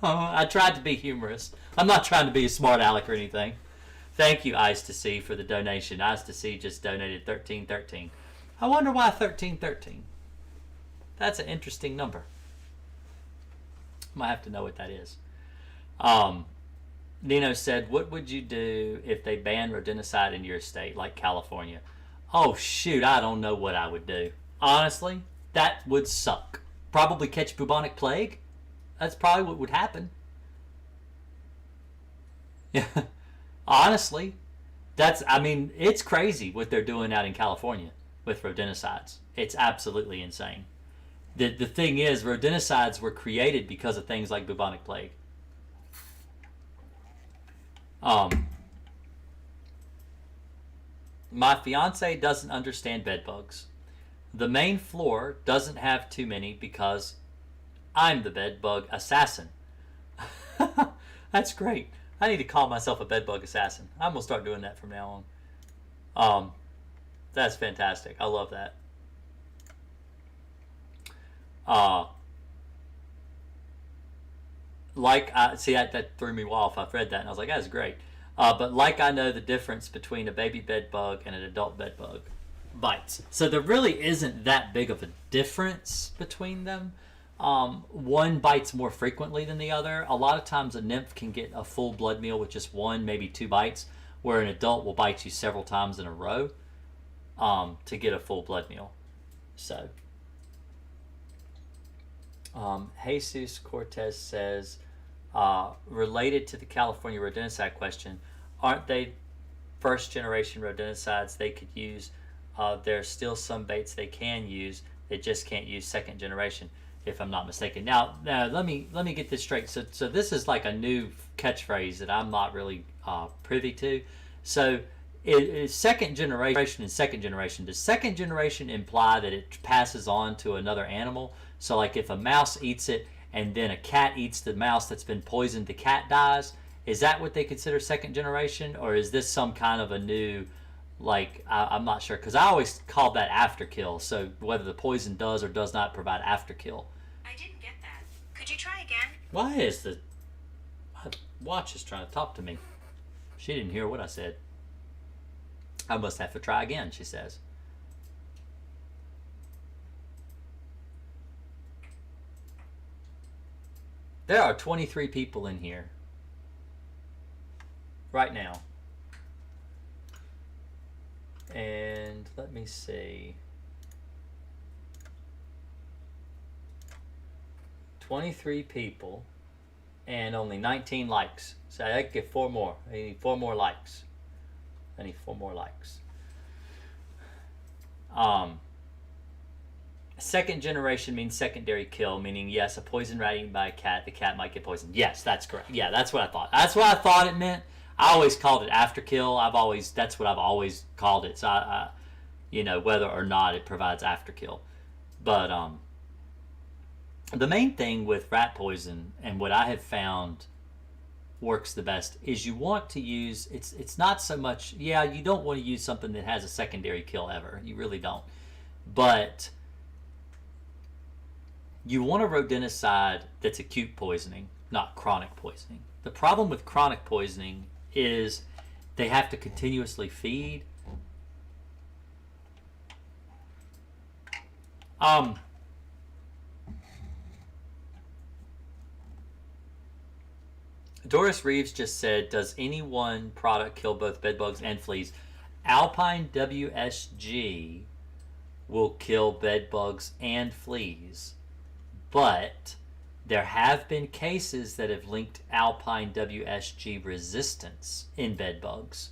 I tried to be humorous. I'm not trying to be a smart aleck or anything. Thank you, Ice to See, for the donation. Ice to See just donated $13.13. I wonder why $13.13. That's an interesting number. Might have to know what that is. Nino said, what would you do if they banned rodenticide in your state, like California? Oh, shoot, I don't know what I would do. Honestly, that would suck. Probably catch bubonic plague. That's probably what would happen. Yeah. Honestly, it's crazy what they're doing out in California with rodenticides. It's absolutely insane. The thing is, rodenticides were created because of things like bubonic plague. My fiance doesn't understand bed bugs. The main floor doesn't have too many because I'm the bed bug assassin. That's great. I need to call myself a bed bug assassin. I'm gonna start doing that from now on. That's fantastic. I love that. That threw me off. I've read that and I was like, that's great. But like I know the difference between a baby bed bug and an adult bed bug bites. So there really isn't that big of a difference between them. One bites more frequently than the other. A lot of times a nymph can get a full blood meal with just 1, maybe 2 bites, where an adult will bite you several times in a row to get a full blood meal. So, Jesus Cortez says, related to the California rodenticide question, aren't they first generation rodenticides they could use? There's still some baits they can use. They just can't use second generation, if I'm not mistaken. Now let me get this straight. So this is like a new catchphrase that I'm not really privy to. So it is second generation and second generation. Does second generation imply that it passes on to another animal? So like if a mouse eats it and then a cat eats the mouse that's been poisoned, the cat dies. Is that what they consider second generation, or is this some kind of a new, like, I'm not sure, because I always called that afterkill. So whether the poison does or does not provide afterkill. I didn't get that. Could you try again? Why is the watch is trying to talk to me? She didn't hear what I said. I must have to try again, she says. There are 23 people in here right now. And let me see. 23 people and only 19 likes. So I could get 4 more. I need 4 more likes. I need 4 more likes. Second generation means secondary kill, meaning yes, a poison rat eaten by a cat, the cat might get poisoned. Yes, that's correct. Yeah, that's what I thought. That's what I thought it meant. I always called it afterkill. That's what I've always called it. So I whether or not it provides afterkill. But the main thing with rat poison, and what I have found works the best, is you want to use, it's not so much, you don't want to use something that has a secondary kill ever. You really don't. But you want a rodenticide that's acute poisoning, not chronic poisoning. The problem with chronic poisoning is they have to continuously feed. Doris Reeves just said, does any one product kill both bedbugs and fleas? Alpine WSG will kill bedbugs and fleas, but There have been cases that have linked alpine WSG resistance in bed bugs.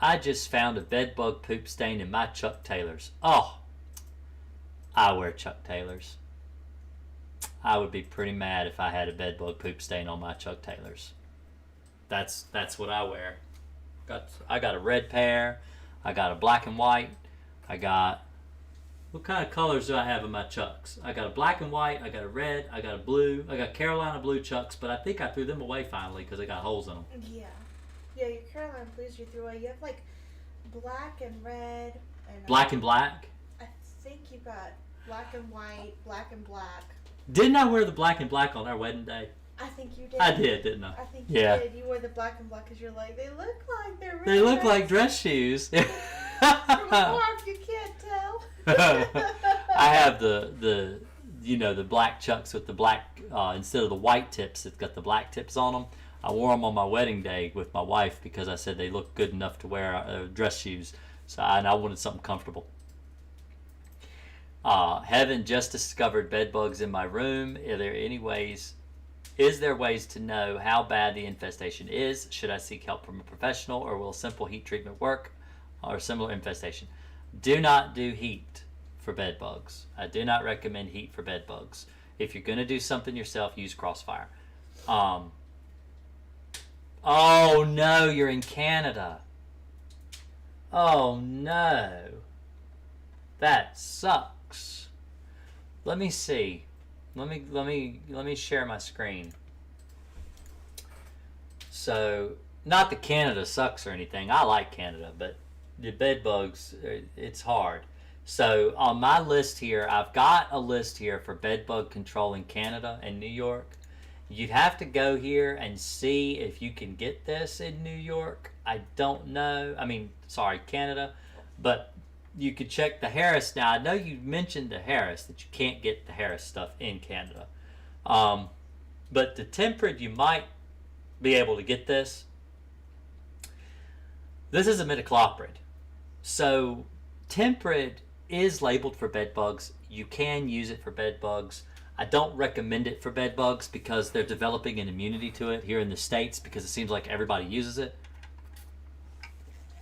I just found a bed bug poop stain in my Chuck Taylors. Oh, I wear Chuck Taylors. I would be pretty mad if I had a bed bug poop stain on my Chuck Taylors. That's what I wear. I got a red pair. I got a black and white. I got... What kind of colors do I have in my Chucks? I got a black and white. I got a red. I got a blue. I got Carolina blue Chucks, but I think I threw them away finally because they got holes in them. Yeah. Yeah, your Carolina blues you threw away. You have like black and red. And Black and black? I think you got black and white, black and black. Didn't I wear the black and black on our wedding day? I think you did. I did, didn't I? I think you did. You wore the black and black because you're like, they look like they're really They look like dress shoes. From afar, you can't tell. I have the black Chucks with the black instead of the white tips. It's got the black tips on them. I wore them on my wedding day with my wife because I said they look good enough to wear dress shoes. So I wanted something comfortable. Heaven just discovered bed bugs in my room. Is there ways to know how bad the infestation is? Should I seek help from a professional, or will simple heat treatment work, or similar infestation? Do not do heat for bed bugs. I do not recommend heat for bed bugs. If you're going to do something yourself, use Crossfire. Oh no, you're in Canada. Oh no. That sucks. Let me see. Let me share my screen. So, not that Canada sucks or anything. I like Canada, but the bed bugs, it's hard. So, on my list here, I've got a list here for bed bug control in Canada and New York. You'd have to go here and see if you can get this in New York. I don't know. Canada. But you could check the Harris. Now, I know you mentioned the Harris, that you can't get the Harris stuff in Canada. But the tempered, you might be able to get this. This is imidacloprid. So, tempered is labeled for bed bugs. You can use it for bed bugs. I don't recommend it for bed bugs because they're developing an immunity to it here in the States because it seems like everybody uses it.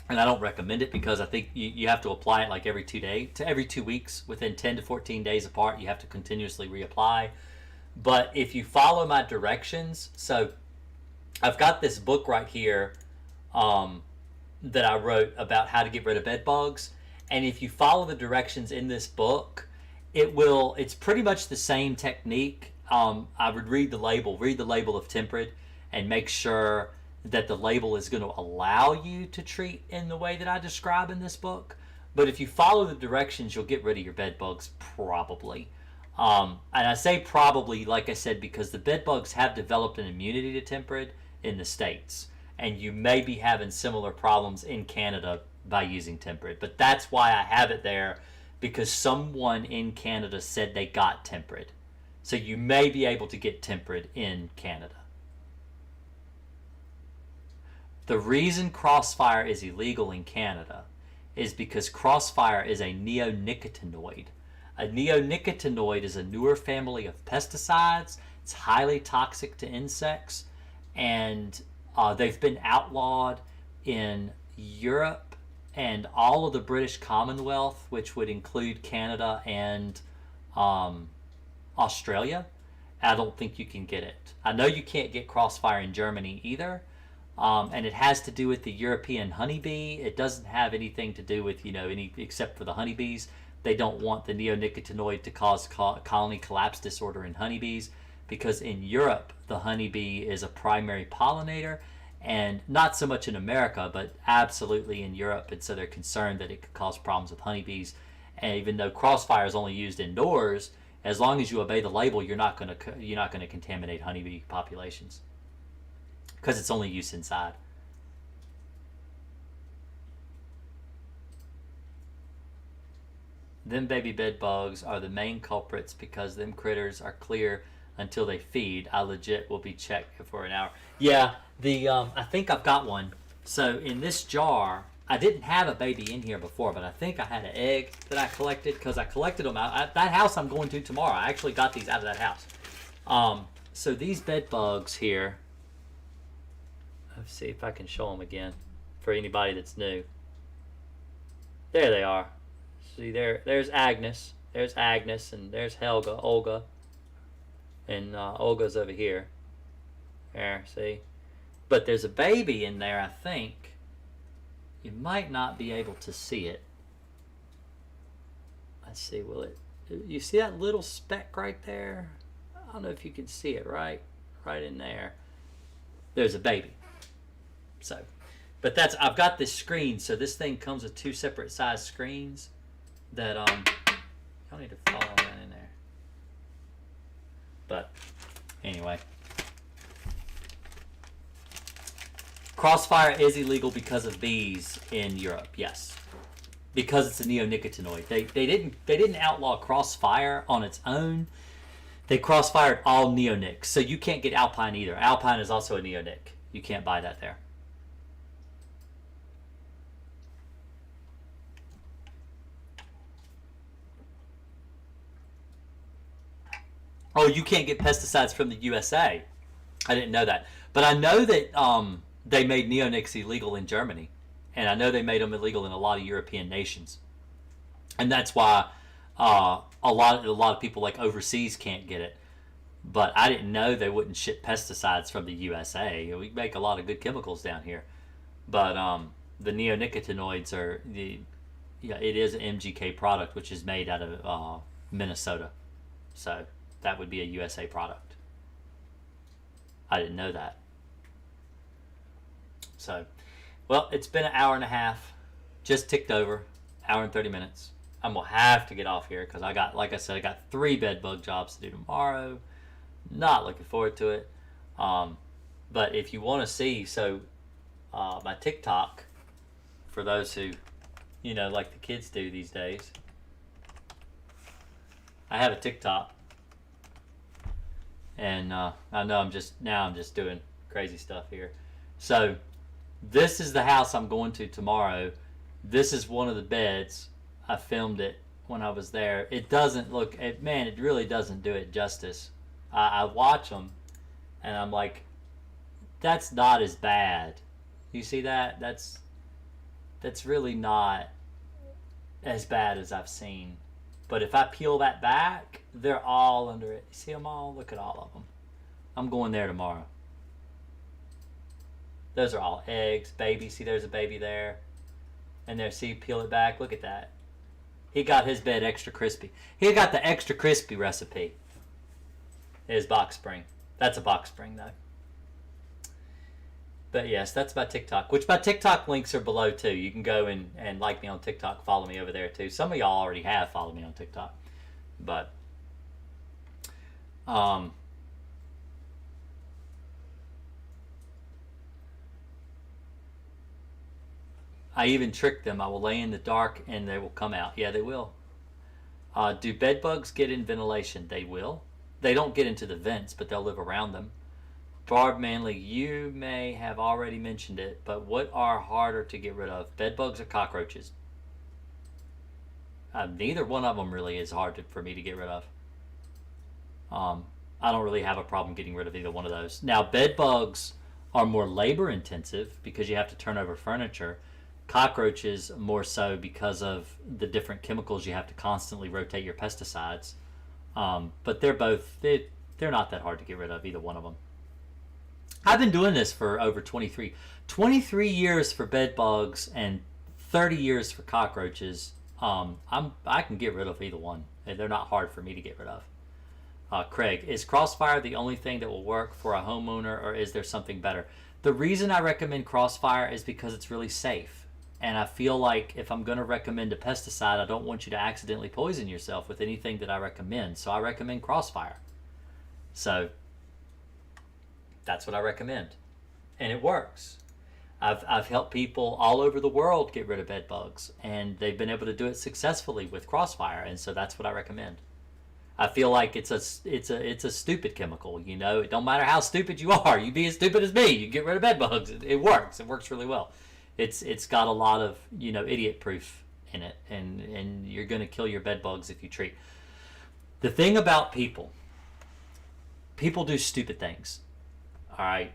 And I don't recommend it because I think you have to apply it like every 2 weeks, within 10 to 14 days apart. You have to continuously reapply. But if you follow my directions, so I've got this book right here that I wrote about how to get rid of bed bugs. And if you follow the directions in this book, it's pretty much the same technique. I would read the label of temperate and make sure that the label is going to allow you to treat in the way that I describe in this book. But if you follow the directions, you'll get rid of your bed bugs probably. And I say probably, like I said, because the bed bugs have developed an immunity to temperate in the States. And you may be having similar problems in Canada by using temperate. But that's why I have it there, because someone in Canada said they got temperate. So you may be able to get temperate in Canada. The reason Crossfire is illegal in Canada is because Crossfire is a neonicotinoid. A neonicotinoid is a newer family of pesticides. It's highly toxic to insects, and they've been outlawed in Europe and all of the British Commonwealth, which would include Canada and Australia. I don't think you can get it. I know you can't get Crossfire in Germany either. And it has to do with the European honeybee. It doesn't have anything to do with, any except for the honeybees. They don't want the neonicotinoid to cause colony collapse disorder in honeybees, because in Europe, the honeybee is a primary pollinator, and not so much in America, but absolutely in Europe. And so they're concerned that it could cause problems with honeybees. And even though Crossfire is only used indoors, as long as you obey the label, you're not going to contaminate honeybee populations, because it's only used inside. Them baby bed bugs are the main culprits because them critters are clear until they feed. I legit will be checked for an hour. Yeah, I think I've got one. So in this jar, I didn't have a baby in here before, but I think I had an egg that I collected because I collected them out at that house I'm going to tomorrow. I actually got these out of that house. So these bed bugs here, let's see if I can show them again for anybody that's new. There they are. See, there's Agnes. There's Agnes, and there's Olga. And Olga's over here. There, see? But there's a baby in there, I think. You might not be able to see it. Let's see, will it? You see that little speck right there? I don't know if you can see it right in there. There's a baby. So, but I've got this screen, so this thing comes with 2 separate size screens that y'all need to follow that in there. But anyway. Crossfire is illegal because of bees in Europe, yes. Because it's a neonicotinoid. They didn't outlaw crossfire on its own. They crossfired all neonics. So you can't get Alpine either. Alpine is also a neonic. You can't buy that there. Oh, you can't get pesticides from the USA. I didn't know that. But I know that they made neonics illegal in Germany. And I know they made them illegal in a lot of European nations. And that's why a lot of people like overseas can't get it. But I didn't know they wouldn't ship pesticides from the USA. We make a lot of good chemicals down here. But the neonicotinoids it is an MGK product, which is made out of Minnesota. So that would be a USA product. I didn't know that. So, well, it's been an hour and a half. Just ticked over. Hour and 30 minutes. I'm going to have to get off here because I got 3 bed bug jobs to do tomorrow. Not looking forward to it. But if you want to see, my TikTok, for those who, like the kids do these days, I have a TikTok. And I know I'm just doing crazy stuff here. So this is the house I'm going to tomorrow. This is one of the beds. I filmed it when I was there. It doesn't look, it really doesn't do it justice. I watch them and I'm like, that's not as bad. You see that? That's really not as bad as I've seen. But if I peel that back, they're all under it. You see them all? Look at all of them. I'm going there tomorrow. Those are all eggs, babies. See, there's a baby there. And there, see, peel it back. Look at that. He got his bed extra crispy. He got the extra crispy recipe. His box spring. That's a box spring, though. But yes, that's my TikTok. Which my TikTok links are below, too. You can go and like me on TikTok. Follow me over there, too. Some of y'all already have followed me on TikTok. But, I even trick them. I will lay in the dark and they will come out. Yeah, they will. Do bed bugs get in ventilation? They will. They don't get into the vents, but they'll live around them. Barb Manley, you may have already mentioned it, but what are harder to get rid of, bed bugs or cockroaches? Neither one of them really is hard for me to get rid of. I don't really have a problem getting rid of either one of those. Now, bed bugs are more labor intensive because you have to turn over furniture. Cockroaches more so because of the different chemicals you have to constantly rotate your pesticides. But they're not that hard to get rid of, either one of them. I've been doing this for over 23 years for bed bugs and 30 years for cockroaches. I can get rid of either one. They're not hard for me to get rid of. Craig, is Crossfire the only thing that will work for a homeowner, or is there something better? The reason I recommend Crossfire is because it's really safe. And I feel like if I'm going to recommend a pesticide, I don't want you to accidentally poison yourself with anything that I recommend. So I recommend Crossfire. So that's what I recommend. And it works. I've helped people all over the world get rid of bed bugs, and they've been able to do it successfully with Crossfire, and so that's what I recommend. I feel like it's a stupid chemical, It don't matter how stupid you are. You be as stupid as me. You get rid of bed bugs. It works. It works really well. It's got a lot of, idiot proof in it, and you're going to kill your bed bugs if you treat. The thing about people do stupid things. All right.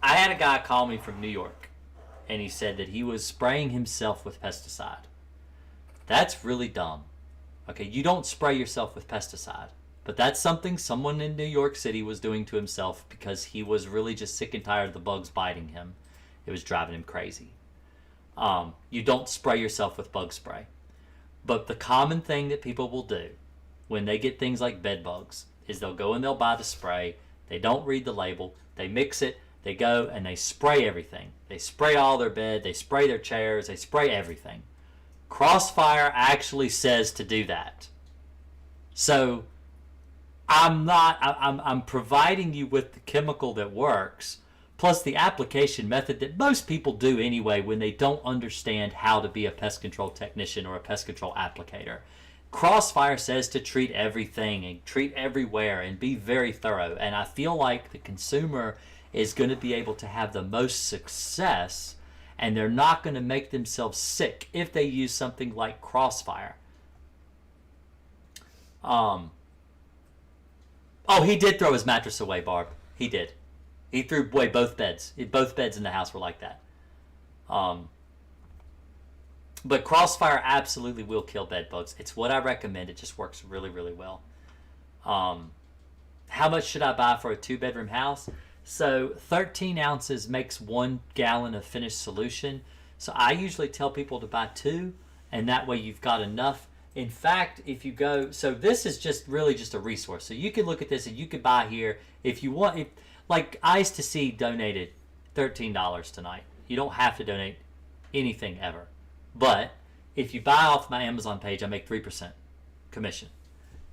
I had a guy call me from New York, and he said that he was spraying himself with pesticide. That's really dumb. Okay, you don't spray yourself with pesticide. But that's something someone in New York City was doing to himself because he was really just sick and tired of the bugs biting him. It was driving him crazy. You don't spray yourself with bug spray. But the common thing that people will do when they get things like bed bugs is they'll go and they'll buy the spray. They don't read the label. They mix it. They go and they spray everything. They spray all their bed. They spray their chairs. They spray everything. Crossfire actually says to do that. So I'm providing you with the chemical that works, plus the application method that most people do anyway when they don't understand how to be a pest control technician or a pest control applicator. Crossfire says to treat everything and treat everywhere and be very thorough. And I feel like the consumer is going to be able to have the most success, and they're not going to make themselves sick if they use something like Crossfire. Oh, he did throw his mattress away, Barb. He did. He threw away both beds. Both beds in the house were like that. But Crossfire absolutely will kill bed bugs. It's what I recommend. It just works really, really well. How much should I buy for a 2-bedroom house? So 13 ounces makes 1 gallon of finished solution. So I usually tell people to buy 2, and that way you've got enough. In fact, if you go, so this is just really just a resource. So you can look at this and you can buy here if you want. Like Eyes to See donated $13 tonight. You don't have to donate anything ever. But if you buy off my Amazon page, I make 3% commission.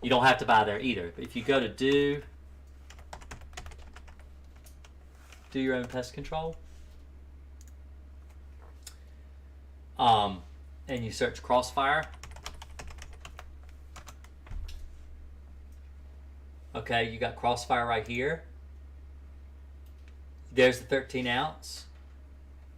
You don't have to buy there either. But if you go to do your own pest control, and you search Crossfire. Okay, you got Crossfire right here. There's the 13 ounce.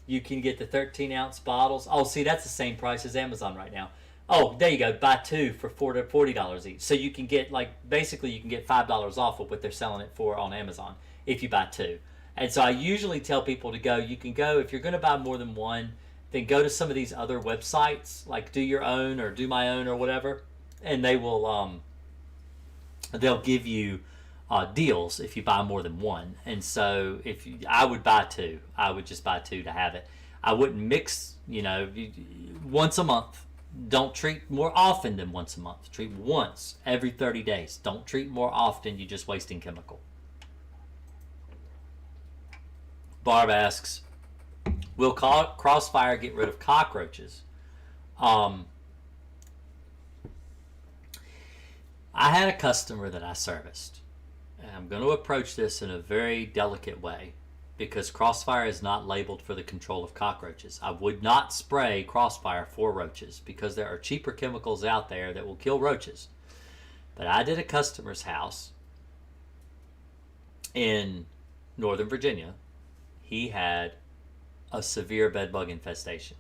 You can get the 13 ounce bottles. Oh, see, that's the same price as Amazon right now. Oh, there you go. Buy 2 for $40 each. So you can get, basically you can get $5 off of what they're selling it for on Amazon if you buy 2. And so I usually tell people to go, you can go, if you're going to buy more than one, then go to some of these other websites, like Do Your Own or Do My Own or whatever, and they will, they'll give you deals if you buy more than one. And so I would buy 2. I would just buy 2 to have it. I wouldn't mix, once a month. Don't treat more often than once a month. Treat once every 30 days. Don't treat more often. You're just wasting chemical. Barb asks, will Crossfire get rid of cockroaches? I had a customer that I serviced. And I'm going to approach this in a very delicate way because Crossfire is not labeled for the control of cockroaches. I would not spray Crossfire for roaches because there are cheaper chemicals out there that will kill roaches. But I did a customer's house in Northern Virginia. He had a severe bedbug infestation.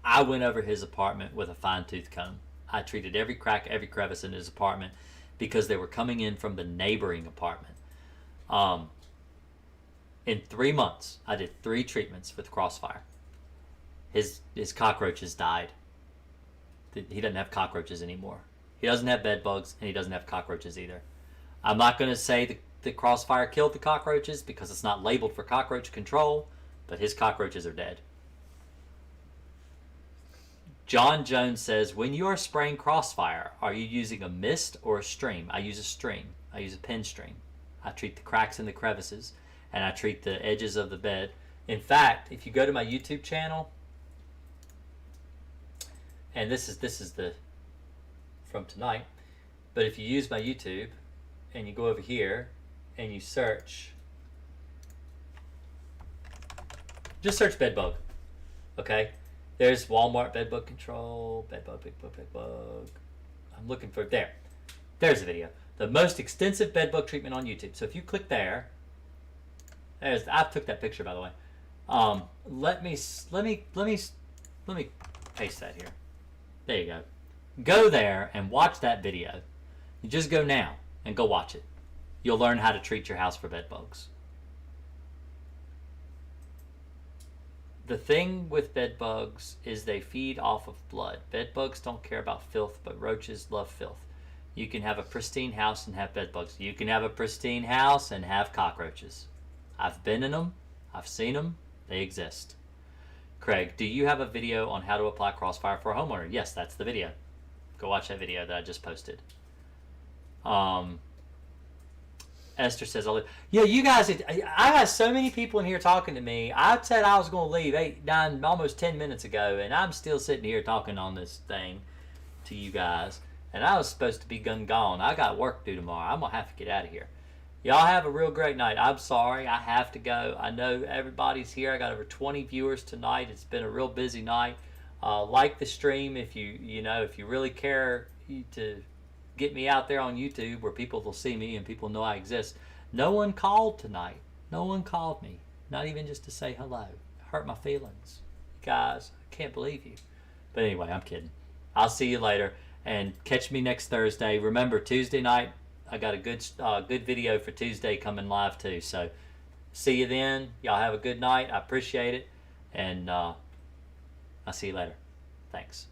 I went over his apartment with a fine-tooth comb. I treated every crack, every crevice in his apartment because they were coming in from the neighboring apartment. In 3 months, I did 3 treatments with Crossfire. His cockroaches died. He doesn't have cockroaches anymore. He doesn't have bed bugs, and he doesn't have cockroaches either. I'm not going to say the Crossfire killed the cockroaches because it's not labeled for cockroach control, but his cockroaches are dead. John Jones says, when you are spraying Crossfire, are you using a mist or a stream? I use a stream. I use a pen stream. I treat the cracks and the crevices, and I treat the edges of the bed. In fact, if you go to my YouTube channel, and this is the from tonight, but if you use my YouTube and you go over here and you search, just search bedbug, okay? There's Walmart bedbug control, bedbug. I'm looking for, there's a video. The most extensive bedbug treatment on YouTube. So if you click there, I took that picture by the way. Let me paste that here. There you go. Go there and watch that video. You just go now and go watch it. You'll learn how to treat your house for bed bugs. The thing with bed bugs is they feed off of blood. Bed bugs don't care about filth, but roaches love filth. You can have a pristine house and have bed bugs. You can have a pristine house and have cockroaches. I've been in them. I've seen them. They exist. Craig, do you have a video on how to apply Crossfire for a homeowner? Yes, that's the video. Go watch that video that I just posted. Esther says, yeah, you guys, I got so many people in here talking to me. I said I was going to leave 8, 9, almost 10 minutes ago, and I'm still sitting here talking on this thing to you guys. And I was supposed to be gone. I got work to do tomorrow. I'm going to have to get out of here. Y'all have a real great night. I'm sorry. I have to go. I know everybody's here. I got over 20 viewers tonight. It's been a real busy night. Like the stream if if you really care to get me out there on YouTube where people will see me and people know I exist. No one called tonight. No one called me. Not even just to say hello. It hurt my feelings. Guys, I can't believe you. But anyway, I'm kidding. I'll see you later. And catch me next Thursday. Remember, Tuesday night, I got a good video for Tuesday coming live too. So see you then. Y'all have a good night. I appreciate it. And I'll see you later. Thanks.